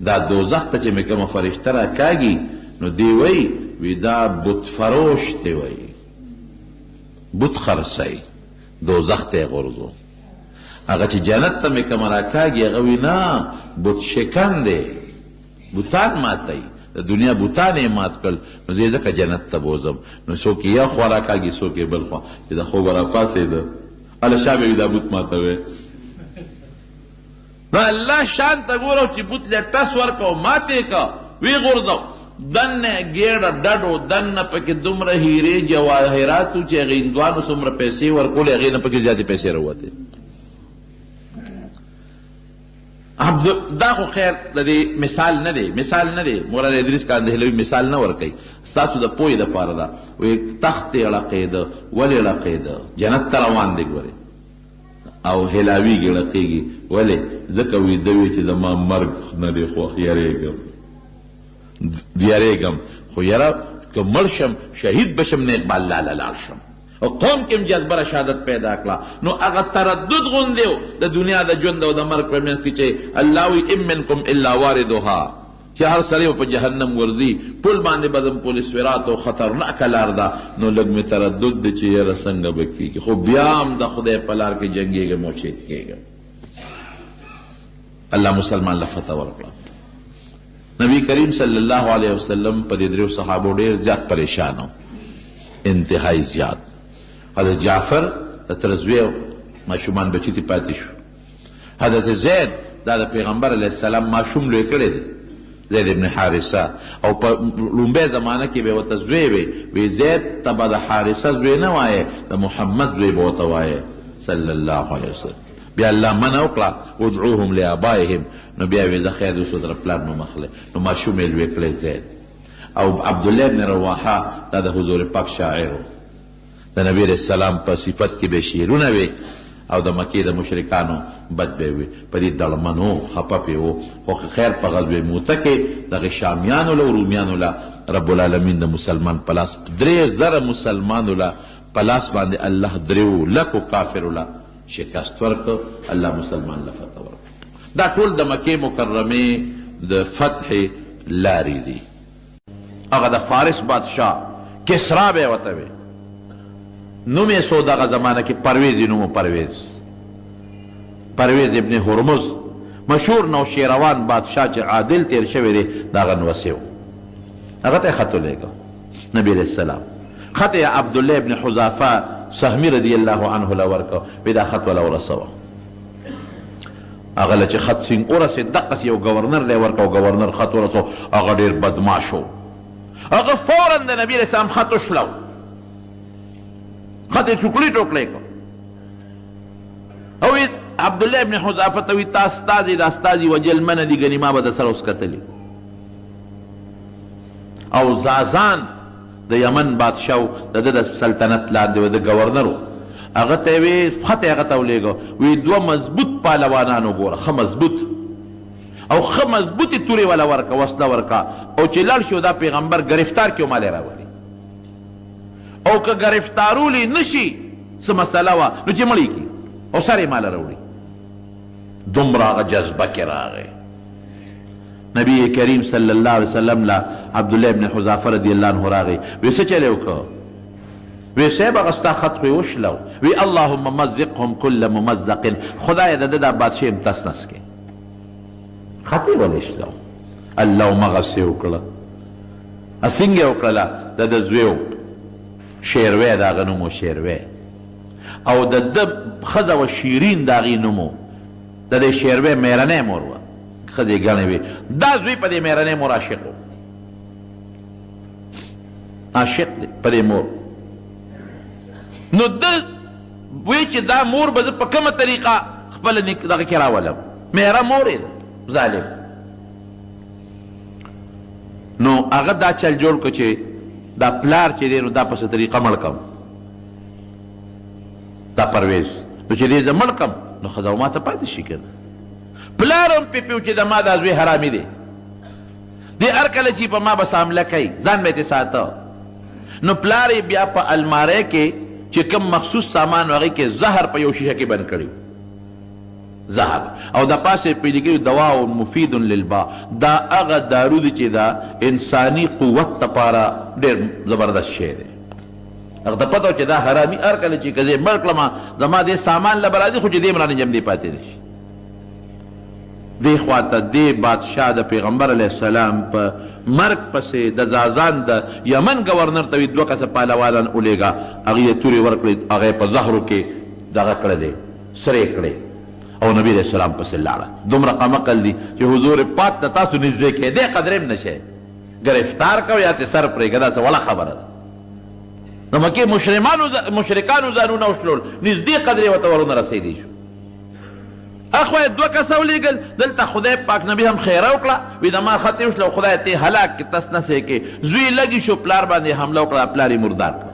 دا دوزخ ته چې مې کومه فرشته راکاږي نو دی وی دا بت فروش دی، وی بت خرڅوي، دوزخ ته یې غورځو. هغه چې جنت ته مې کومه راکاږي هغه وی نه بت شکن دی، بوتان ماتوي، د دنیا بوتان یې مات کړل، نو زه ځکه جنت ته بوځم. نو څوک یې یا خوا راکاږي څوک یې بل خوا، چې د خوبه راپاڅېده هله شا به وي دا بوت ماتوي. نو الله شان ته ګورو چې بوت له ټس ورکو ماتې کا وی غورځو، دنه ګېډه ډډو دنه پکې دومره هیرې جواهراتو چې هغې هندوانو څومره پیسې ورکولې هغې نه پکې زیاتې پیسې راوتې. دا خو خیر د دې مثال نه دی، مولانا ادریس کاندهلوي مثال نه ورکوي، ستاسو د پوهې دپاره ده. وی تخت یې ړقېده، ولې ړقېده؟ جنت ته روان دی ګورې، او هلاویږي ړقېږي، ولې؟ ځکه ویده وي چې زما مرګ نه دی خوښ، یارېږم، خو یاره که مړ شم شهید بشم نیک به الله له لاړ شم، او قوم کې جذبه شهادت پیدا کړه. نو هغه تردد غوندیو د دنیا د ژوند او د مرګ په منځ کې چې الله وی ام منکم الا واردها، چې هر سړی په جهنم ورځي، پل باندې بدم پل سورات او خطرناک لار ده. نو لږ مې تردد دی چې یاره څنګه به کېږي، خو بیا هم د خدای په لار کې جنګېږم او شهید کېږم. الله مسلمان له فتح ورکړه. نبی کریم صلی الله علیه وسلم په دې دریو صحابو ډېر زیات پریشان و، انتهایی زیات. حضرت جعفر د تر زوی ماشومان بچی تی پاتې شو. حضرت زید دا د پیغمبر علیه السلام ماشوم لوی کړی دی، زید ابن حارثه، او په لومبۍ زمانه کې به ورته زوی وی زید ته به د حارثه زوی نه وایې، د محمد زوی به ورته وایې صلی الله علیه وسلم. بیا الله منع وکړه ادعوهم لآبائهم، نو بیا وی زه خیر اوس در پلار نوم اخلئ. نو ماشوم یې لوی کړی زید. او عبدالله ابن رواحه دا د حضور پاک شاعر و، د نبی علیہ السلام په صفت کې به شعرونه وي او د مکې د مشرکانو بد به وي. په دې دړمنو خفه پې و، خو خیر په غزوې موته کې دغه شامیانو له رومیانو له رب العالمین د مسلمان په لاس 3,000 مسلمانو له په لاس باندې الله 3,00,000 کافرو له شکست ورکړ. الله مسلمان له فتح ورکړ. دا ټول د مکې مکرمې د فتح لارې دي. هغه د فارس بادشاه کسرا به ورته وي، نوم یې سو دغه زمانه کې پرویز نوم، پرویز ابن هرمز مشهور نوشیروان بادشاه چې عادل تیر شوی دی، دغه نوسی و. هغه ته خط ولیږه نبی علیہ السلام. خط یې عبدالله ابن حذافه سهمي رضی الله عنه له ورکړه، وی دا خط وله ورسوه. هغه له چې خط سینګ ورسېد دقسې یو ګورنر له یې ورکړه، او ګورنر خط ورسو. هغه ډېر بدماش و، هغه فورا د نبي علیہ السلام خط وشلو، خط یې چوکړی ټوکړی کړ. او عبدالله ابن حذافه ته وی تا استازي د استازي وجل منه دي، ګنې ما به د سره اوس کتلي. او زازان د یمن بادشاه د ده د سلطنت لاندې و، د ګورنر، هغه ته یې وی خط یې هغه ته ولیږه، وی 2 مضبوط پهلوانان وګوره، ښه مضبوط او ښه مضبوطې تورې وله ورکه، وسله ورکه، او چې لاړ شي دا پیغمبر ګرفتار کړي او مال یې راولي، او که ګرفتارولی نشي څه مسله وه نو چې مړی کړي او سر یې ماله راوړي. دومره هغه جذبه کې راغی. نبی کریم صلی الله علیه وسلم له عبدالله ابن حذافه رضی الله عنه راغی، وی څه چلی وکړه؟ وی صاحب هغه ستا خط خو یې وشلو. وی اللهم مزقهم کل ممزق، خدای د ده دا بادشاه هم تس نس کړي. خط یې ولې شلو؟ الله همغسې وکړه. څنګه یې وکړله؟ د ده زوی شیروی د هغه نوم و، شیروی، او د ده ښځه وه شیرین د هغې نوم و. د دې شیروی میرنۍ مور وه، ښځې ګڼې وې. دا زوی په دې میرنۍ مور عاشق و، عاشق دی په دې مور. نو ده وی چې دا مور به زه په کومه طریقه خپله دغه کې راولم، میره مور یې ده ظالم. نو هغه دا چل جوړ کړ چې دا پلار چې دی نو دا پسې طریقه مړ کړم، دا پرویز. نو چې دی زه مړ کړم نو ښځه ما ته پاتې شي که نه. پلار هم پې پیو چې د ما دا زوی حرامي دی، دی هر کله چې په ما بس حمله کوي ځان به یې ساته. نو پلار یې بیا په الماری کې چې کوم مخصوص سامان هغې کې زهر په یو شیشه کې بند کړی، زهر، او د پاسه پې لیکلي دوا مفید للبا، دا هغه دارو دی چې دا انساني قوت دپاره ډېر زبردست شی دی. هغه ته پته و چې دا حرامي هر کله چې که زه یې مړ کړم زما دې سامان له به راځي، خو چې دې م رانه جمدې پاتې نه شي. دې خوا ته دې بادشاه د پیغمبر علیه السلام په مرګ پسې د زازان د یمن ګورنر ته وي 2 کسه پهلوانان ولیږه، هغې یې تورې ورکړې، هغه یې په زهرو کې دغه کړی دی، سرې کړی، او نبی علیہ السلام پسې لاړه. دومره قمقل دي چې حضور پاک ته تاسو نږدې کېدی قدرې هم نشئ، ګرفتار کو یا چې سر پرېږه، داسې وړه خبره ده. د مکې مشرکانو ځانونه وشلول، نږدې قدرې ورته ورونه رسېدی شو. اخوا یې 2 کسه ولیږل، دلته خدای پاک نبي هم خیره وکړه، وی د ما خط یې وشله، خدای ته یې هلاک کړي، تس نس یې کړي. زوی لږي شو، پلار باندې حمله وکړه، پلار یې مردار کړه.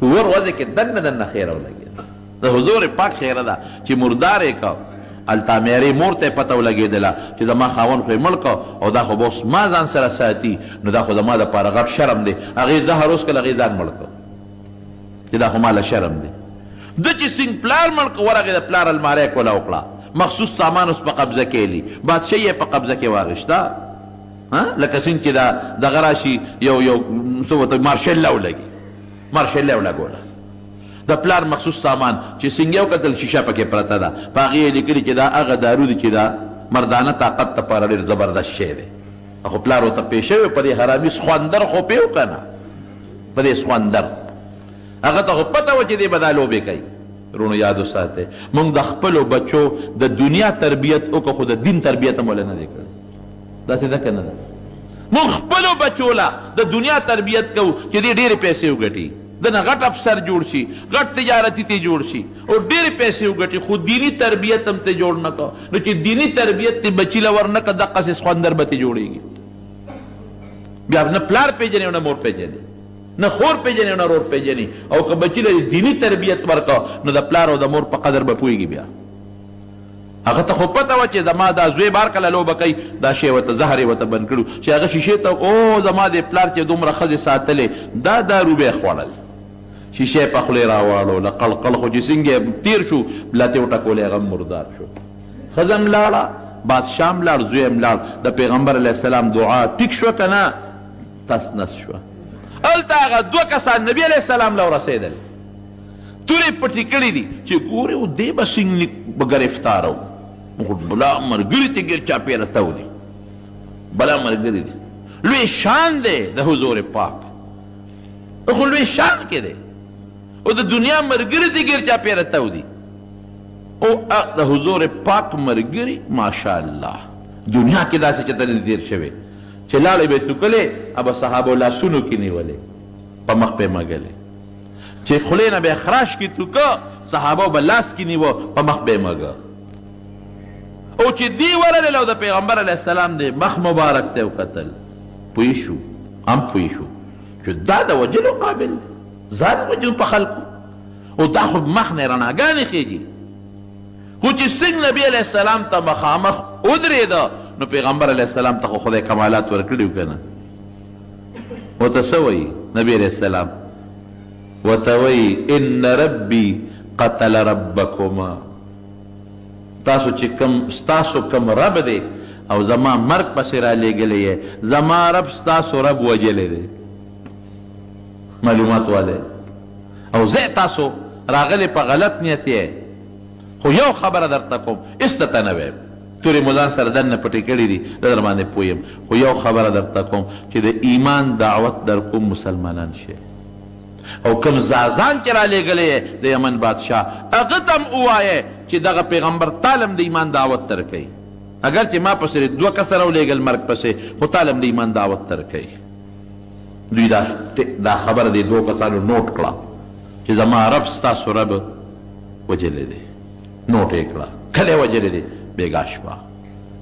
ور وځې کې دننه خیره ولګېده، د حضور پاک خیره ده چې مردار یې کړه. هلته میرې مور ته یې پته ولګېدله چې زما خاوند خو یې مړ کړه او دا خو به اوس ما ځان سره ساتي، نو دا خو زما دپاره غټ شرم دی. هغې زهر اوس کړل، هغې ځان مړ کړه. چې دا خو ماله شرم دی. ده چې څنګ پلار مړ که ورغې د پلار الماری کوله وکړه، مخصوص سامان اوس په قبضه کېلي، بادشاه یې په قبضه کې واغېشته. لکه څنګه چې دغه راشي یو څه ورته مارشل لا ولګي، مارشل لا ولګوله د پلار مخصوص سامان چې څنګه یې وکتل شیشه پکې پرته ده، په هغې یې لیکلي چې دا هغه دارو دي چې دا مردانه طاقت دپاره ډېر زبردست شی دی. خو پلار ورته پېښه وي په دې حرامي سخوندر خو پې و که نه، په دې سخوندر هغه ته خو پته وه چې دی به دا لوبې کوي. رونو یاد وساتئ، موږ د خپلو بچو د دنیا تربیت وکړو خو د دین تربیت هم ولې نه دی کړی. داسې ده که نه ده؟ موږ خپلو بچو له د دنیا تربیت کوو چې دې ډېرې پیسې وګټي، دنه غټ افسر جوړ شي، غټ تجارتي ته جوړ شي او ډېرې پیسې وګټي، خو دینی تربیت هم ته جوړ نه کړه. نو چې دینی تربیت ته بچي له ورنه کړه دقسې سخوندر به ته جوړېږي. بیا نه پلار پېژنې او نه مور پېژنې، نه خور پېژنې او نه رور پېژنې. او که بچي له دینی تربیت ورکړه نو د پلار او د مور په قدر به پوهېږي. بیا هغه ته خو پته وه چې زما دا زوی بار کله لوبه کوي، دا شی ورته زهر یې ورته بند کړو چې هغه شیشې ته او زما د پلار چې دومره ښځې ساتلې دا دارو به یې خوړل، شیشې په خولې راواړو له قلقل خو چې څنګه تېر شو بلاتې وټکولې هغه مردار شو. ښځه هم لاړه، بادشاه هم لاړ، زوی هم لاړ. د پیغمبر علیه السلام دعا ټیک شوه که نه؟ تس نس شوه. هلته هغه دوه کسان نبي علیه السلام له ورسېدل، تورې پټې کړي دي چې ګورې و دې به څنګه به ګرفتاره و. خو بلا ملګري ته ګیر چاپېره تو دي، بلا ملګري دي، لوی شان دی د حضور پاک، خو لوی شان کې دی او د دنیا ملګري ته ګیر چاپېره تو دي او د حضور پاک ملګري ماشاءالله دنیا کې داسې چېرته نه تېر شوی چې لاړې به یې توکلې او به صحابو لاسونو کې نیولې په مخ به یې مږلې، چې خولې نه به یې خراش کې توکه صحابو به لاس کې نیوه په مخ به یې مږه. او چې دی ورغلل او د پیغمبر علیه السلام د مخ مبارک ته وکتل، پوه شو هم پوه شو چې دا د وجلو قابل دی، ځان وجلو په خلکو او دا خو مخ نه رڼاګانې خېږي. خو چې څنګه نبي علیه السلام ته مخامخ ودرېده نو پیغمبر علیه السلام ته خو خدای کمالات ورکړي وو که نه؟ ورته څه وایي نبي علیه السلام؟ ورته وایي ان ربي قتل ربکما، تاسو چې ستاسو کم رب دی او زما مرګ پسې را لېږلی یې، زما رب ستاسو رب وجلی دی. معلومات والی او زه تاسو راغلی په غلط نیت یې. خو یو خبره درته کوم، استته نه ویم، تورې ملان سره دننه پټې کړي دي، زه در باندې پوه یم، خو یو خبره درته کوم چې د ایمان دعوت در کوم مسلمانان شي. او کوم زازان چې را لېږلی یې د یمن بادشاه، هغه ته هم ووایې چې دغه پیغمبر تالم د ایمان دعوت درکوي، اگر چې ما پسې دوه کسه راولېږل مرګ پسې، خو تالم د ایمان دعوت درکوي. دوی دا خبره د دوه کسانو نوټ کړه چې زما رب ستاسو رب وجلی دی، نوټ یې کړه. کله یې وجلی دی؟ بېګا شپه.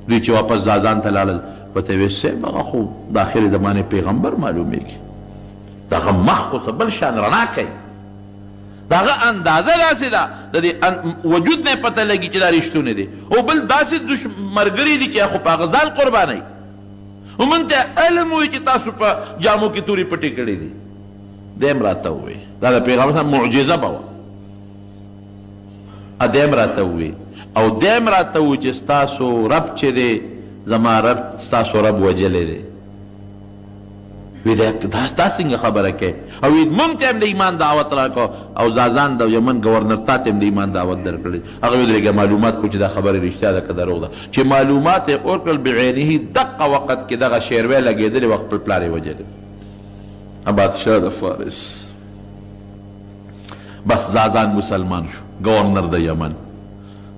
دوی چې واپس زازان ته لاړل ورته یې ویل صاحب هغه خو د آخرې زمانې پیغمبر معلومېږي، دغه مخ خو څه بل شان رڼا کوي، دغه اندازه داسې ده د دې وجود نه پته لګي چې دا رښتونه دي، او بل داسې ملګري دي چې خو په هغه ځان قربانوي. او موږ ته علم وایي چې تاسو په جامو کې تورې پټې کړې دي. دیم راته ووایي دا د پیغمبر صاحب معجزه به وه. دیم راته ووایي او دیم راته ووایي چې ستاسو رب چې دی زما رب ستاسو رب وجلی دی. وی دا څنګه خبره کوي؟ او موږ ته هم د ایمان دعوت راکړه او زازان د یمن گورنر تا ته هم د ایمان دعوت درکړی. هغه ودرېږه معلومات کړو چې دا خبره رښتیا ده که دروغ ده. چې معلومات یې ورکړل بعینه دقه وخت کې دغه شیروی لګېدلې وه، خپل پلار یې وجلی. بادشاه د فارس بس زازان مسلمان شو، گورنر د یمن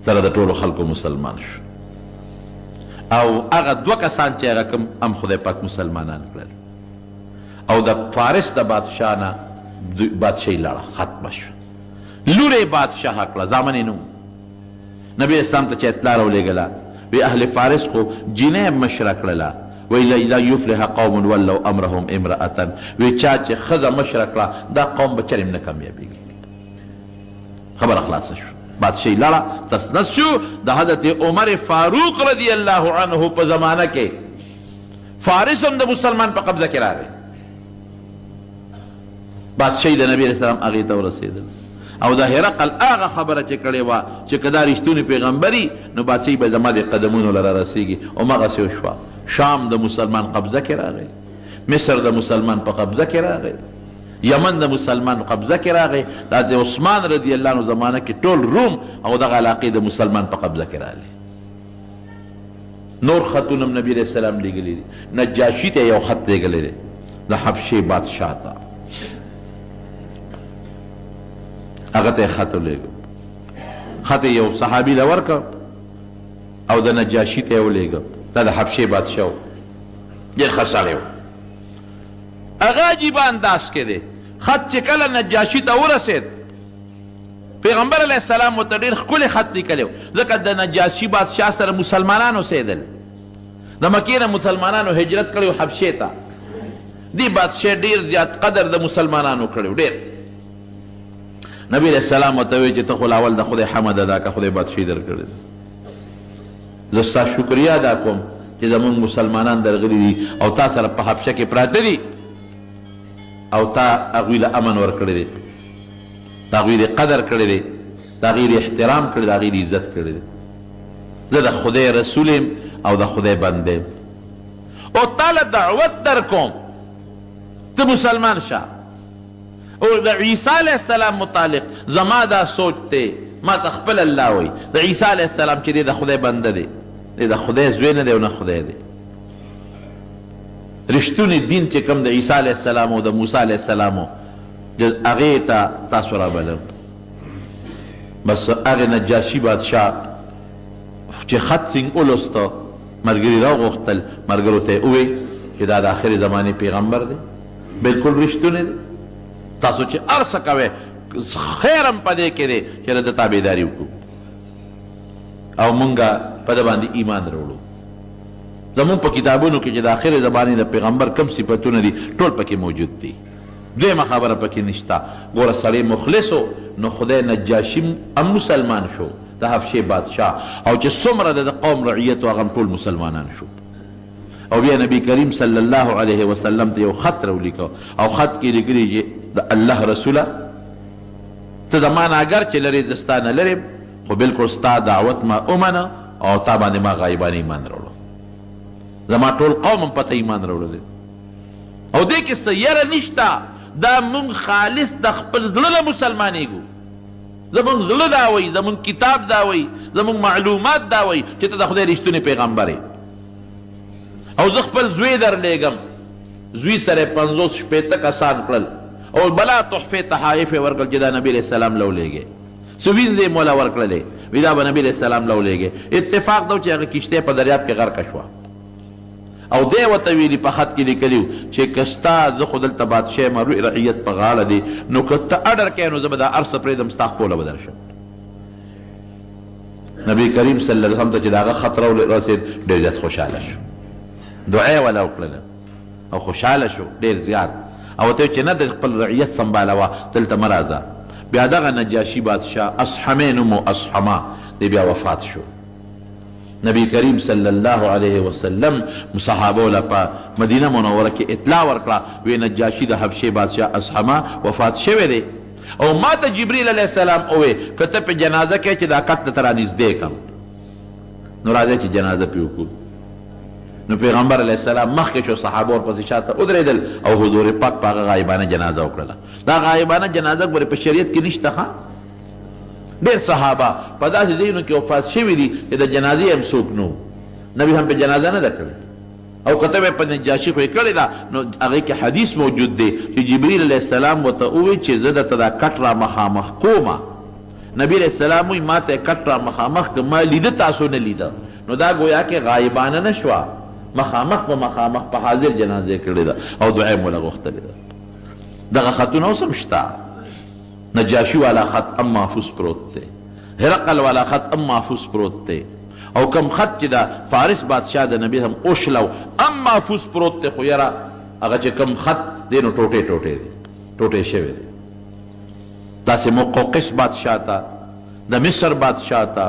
سره د ټولو خلکو مسلمان شو. او هغه دوه کسان چې هغه کوم هم خدای پاک مسلمانان کړل. او د فارس د بادشاه نه بادشاهي لاړه، ختمه شوه. لور یې بادشاه کړه، زامن یې نه و. نبي اسلام ته چې اطلاع راولېږله وی اهل فارس خو جینۍ مشره کړله، وی لا یفلح قوم ولو امرهم امرأة، وی چا چې ښځه مشره کړه دا قوم به چرې هم نه کامیابېږي. خبره خلاصه شوه، بادشاهي لاړه، تسنس شو. د حضرت عمر فاروق رضی الله عنه په زمانه کې فارس هم د مسلمان په قبضه کې راغی. بادشاہی د نبی علیہ السلام هغې ته ورسېدل او د هرقل هغه خبره چې کړې وه چې که دا رښتونی پیغمبري نو بادشاهي به زما د قدمونو له رارسېږي همغسې وشوه. شام د مسلمان قبضه کې راغی، مصر د مسلمان په قبضه کې راغی، یمن د مسلمان قبضه کې راغی. دا د عثمان رضی الله عنه زمانه کې ټول روم او دغه علاقې د مسلمان په قبضه کې راغلی. نور خطونه هم نبی علیہ السلام لیږلي دي. نجاشي ته یو خط لیږلی دی د حبشې بادشاه ته، هغه ته یې خط ولیږه. خط یې یو صحابي له ورکړه او د نجاشي ته یې ولیږه. دا د حبشې بادشاه و، ډېر ښه سړی و. هغه عجیبه انداز کې دی. خط چې کله نجاشي ته ورسېد پیغمبر علیه السلام ورته ډېر ښکلی خط لیکلی و، ځکه د نجاشي بادشاه سره مسلمانان اوسېدل، د مکې نه مسلمانانو هجرت کړی و حبشې ته. دې بادشاه ډېر زیات قدر د مسلمانانو کړی و، ډېر. نبی علیہ السلام ورته وویل چې ته خو اول د خدای حمد ادا که خدای بادشاهي درکړې ده. زه ستا شکریه ادا کوم چې زمونږ مسلمانان درغلي دي او تا سره په حبشه کې پراته دي او تا هغوی له امن ورکړی دی، د هغوی د قدر کړی دی، د هغوی د احترام کړی دی، د هغوی د عزت کړی دی. زه د خدای رسول یم او د خدای بنده یم او تا له دعوت در کوم ته مسلمان شه. او د عیسی علیہ السلام متعلق زما دا سوچ دی، ما ته خپل الله وایي د عیسی علیہ السلام چې دی د خدای بنده دی، دی د خدای زوی نه دی او نه خدای دی. رښتونی دین چې کوم د عیسی علیہ السلام او د موسی علیہ السلام هغې ته تاسو رابلم. بس هغې نجاشي بادشاه چې خط سینګ ولوسته ملګري راوغوښتل، ملګرو ته یې وویل چې دا د آخرې زمانې پیغمبر دی، بلکل رښتونی دی. تاسو چې هر څه کوئ خیر هم په دې کې دی چې د تابعداري وکړو او مونږ په ده باندې ایمان راوړو. زمونږ په کتابونو کې چې د آخرې زمانې د پیغمبر کم صفتونه دي ټول پکې موجود دي. دویمه خبره پکې نشته. ګوره سړی مخلص و نو خدای نجاشي هم مسلمان شو، د حبشې بادشاه، او چې څومره د قوم رعیت و هغه هم ټول مسلمانان شو. او بیا نبی کریم صلی الله علیه وسلم ته یو خط راولیکه او خط کې لیکلي چې د الله رسوله ته زما نه اگر چې لرې زه ستا نه لرې خو بلکل ستا دعوت ما ومنه او تا باندې ما غایبانه ایمان راوړه. زما ټول قوم هم پته ایمان راوړلی او دې کې څه یره نشته. دا مونږ خالص د خپل زړه نه مسلمانېږو. زمونږ زړه دا وایي، زمونږ کتاب دا وایي، زمونږ معلومات دا وایي چې ته د خدای رښتونی پیغمبر یې. او زه خپل زوی درلیږم، زوی سره 50 شپېته کسان کړل او بلا تحفې تحایف یې ورکړل چې دا نبي علیہ السلام له ولېږې. څه وینځې یې موله ورکړلې، وی دا به نبي علیہ السلام له ولېږې. اتفاق دا و چې هغه کښتۍ په دریاب کې غرقه شوه او دی ورته ویلي په خط کې لیکلي و چې که ستا زه خو دلته بادشاه یم رعیت په غاړه دی نو که ته اډر کوې نو زه به دا هر څه پرېږدم ستا خپله به درشم. نبي کریم صلی الله علیه وسلم ته چې د هغه خط راورسېد ډېر زیات خوشحاله شو، دعا یې وله وکړله او خوشحاله شو ډېر زیات. او ورته چې نه د خپل رعیت سنبالوه دلته مه راځه. بیا دغه نجاشي بادشاه اصحمې نوم و، اصحما دی بیا وفات شو. نبی کریم صلی الله علیه وسلم صحابو له په مدینه منوره کې اطلاع ورکړه، وی نجاشي د حبشې بادشاه اصحما وفات شوی دی او ما ته جبریل علیه السلام ووی که ته په جنازه کې چې دا کټ درته رانږدې کړم نو راځئ چې جنازه پې وکړو. نو پیغمبر علیه السلام مخکې شو، صحابه ورپسې شاته ودرېدل او حضور پاک په هغه غایبانه جنازه وکړله. دا غایبانه جنازه ګورې په شریعت کې نشته. ښه ډېر صحابه په داسې ځایونو کې وفات شوي دي چې د جنازې هم څوک نه و، نبي هم په جنازه نه ده کړې او که ته به په نجاشي خو یې کړې ده نو هغې کې حدیث موجود دی چې جبریل علیه السلام ورته وویل چې زه درته دا کټ را مخامخ کومه. نبي علیه السلام وایي ما ته یې کټ را مخامخ که ما لیده تاسو نه لیده نو دا گویا کې غایبانه نه شوه، مخامخ په مخامخ په حاضر جنازه کړې ده او دعا یې موله غوښتلې ده. دغه خطونه اوس هم شته. نجاشي والا خط ام محفوظ پروت دی، هرقل والا خط ام محفوظ پروت دی او کم خط چې د فارس بادشاه د نبی هم اوشلو ام محفوظ پروت دی. خو یاره هغه چې کم خط دی نو ټوټې ټوټې دی، ټوټې شوی دی. داسې مقوقس بادشاه ته، د مصر بادشاه ته،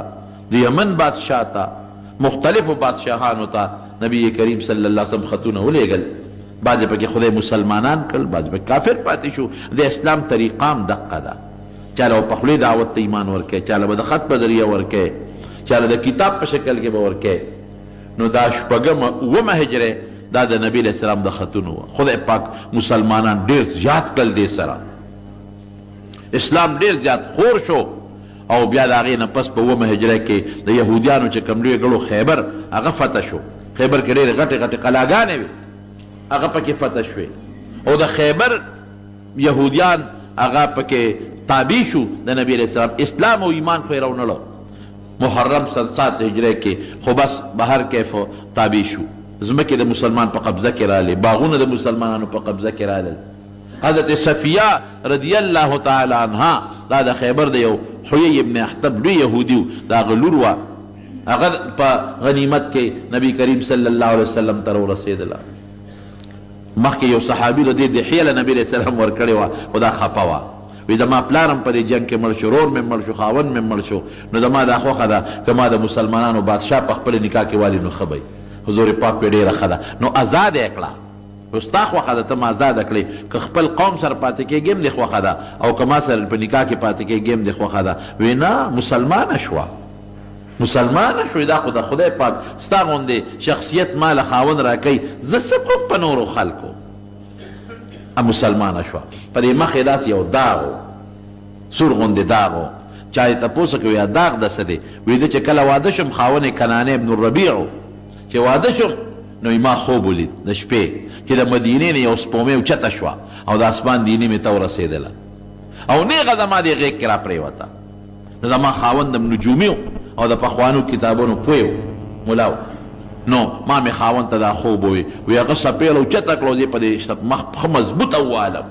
د یمن بادشاه ته، مختلفو بادشاهانو ته نبی کریم صلی الله علیه وسلم خطونه ولېږل بعضې پکې خدای مسلمانان کړل، بعضې پکې کافر پاتې شو. د اسلام طریقه هم دقه ده، چاله په خولې دعوت ته ایمان ورکوي، چاله به د خط په ذریعه ورکوي، چاله د کتاب په شکل کې به ورکوي. نو دا شپږمه اومه هجره دا د نبی علیہ السلام د خطونو وه. خدای پاک مسلمانان ډېر زیات کړل دې سره، اسلام ډېر زیات خور شو. او بیا د هغې نه پس په اومه هجره کې د یهودیانو چې کوم لوی ګړو خیبر هغه فتح شو. خیبر کې ډېرې غټې غټې قلاګانې وې، هغه پکې فتح شوې. او د خیبر یهودیان هغه پکې تابع شو د نبی علیہ السلام. اسلام او ایمان خو یې راونړو محرم 7 هجره کې، خو بس بهر کیف تابع شو. ځمکې د مسلمان په قبضه کې راغلې، باغونه د مسلمانانو په قبضه کې راغلل. حضرت صفیه رضی الله تعالی عنها دا د خیبر د یو حیی ابن احتب لوی یهودي و، د هغه لور وه، هغه په غنیمت کې نبی کریم صلی الله علیه وسلم ته ورسېدله. مخکې یو صحابي له دې دحیه له نبي علیه السلام ورکړې وه، خو دا خفه وه. وی زما پلار هم په دې جنګ کې مړ شو، رور مې مړ شو، خاوند مې مړ شو، نو زما دا خوښه ده که ما د مسلمانانو بادشاه په خپل نکاح کې والي نو ښه به حضور پاک پې ډېره ښه ده. نو ازاد یې کړه، ستا خوښه ده ته م ازاده کړې، که خپل قوم سره پاتې کېږي هم دې خوښه ده، او که ما سره په نکاح کې پاتې کېږي هم دې خوښه ده. وی نه، مسلمانه شوه، مسلمانه شوې. دا خو د خدای پاک ستا غوندې شخصیت ما له خاوند راکوي، زه څه کوم په نورو خلکو. مسلمانه شوه. په دې مخ یې داسې یو داغ و، سور غوندې داغ و. چا یې تپوس وکړ یا داغ د څه دی؟ وی ده چې کله واده شم خاوند یې کنانه ابن الربیع و، چې واده شم نو ما خوب ولید د شپې چې د مدینې نه یو سپومۍ اوچته شوه او د اسمان دیني مې ته ورسېدله، او نیغه زما دې غېږ کې را پرېوته. نو زما خاوند هم نجومي و او د پخوانو کتابونو پوه و، ملا و. نو ما مې خاوند ته دا خوب ووی، وی هغه څپېړه اوچته کړه، زه په دې مخ ښه مضبوطه ووالم.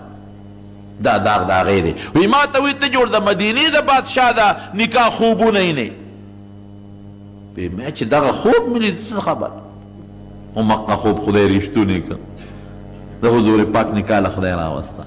دا داغ د هغې دی. وی ما ته وی ته جوړ د مدینې د بادشاه د نکاح خوبونه یې نه وی ما چې دغه خوب مې لید څه خبر. او مقه خوب خدای رښتونی کړ، د حضور پاک نکاح له خدای راوسته.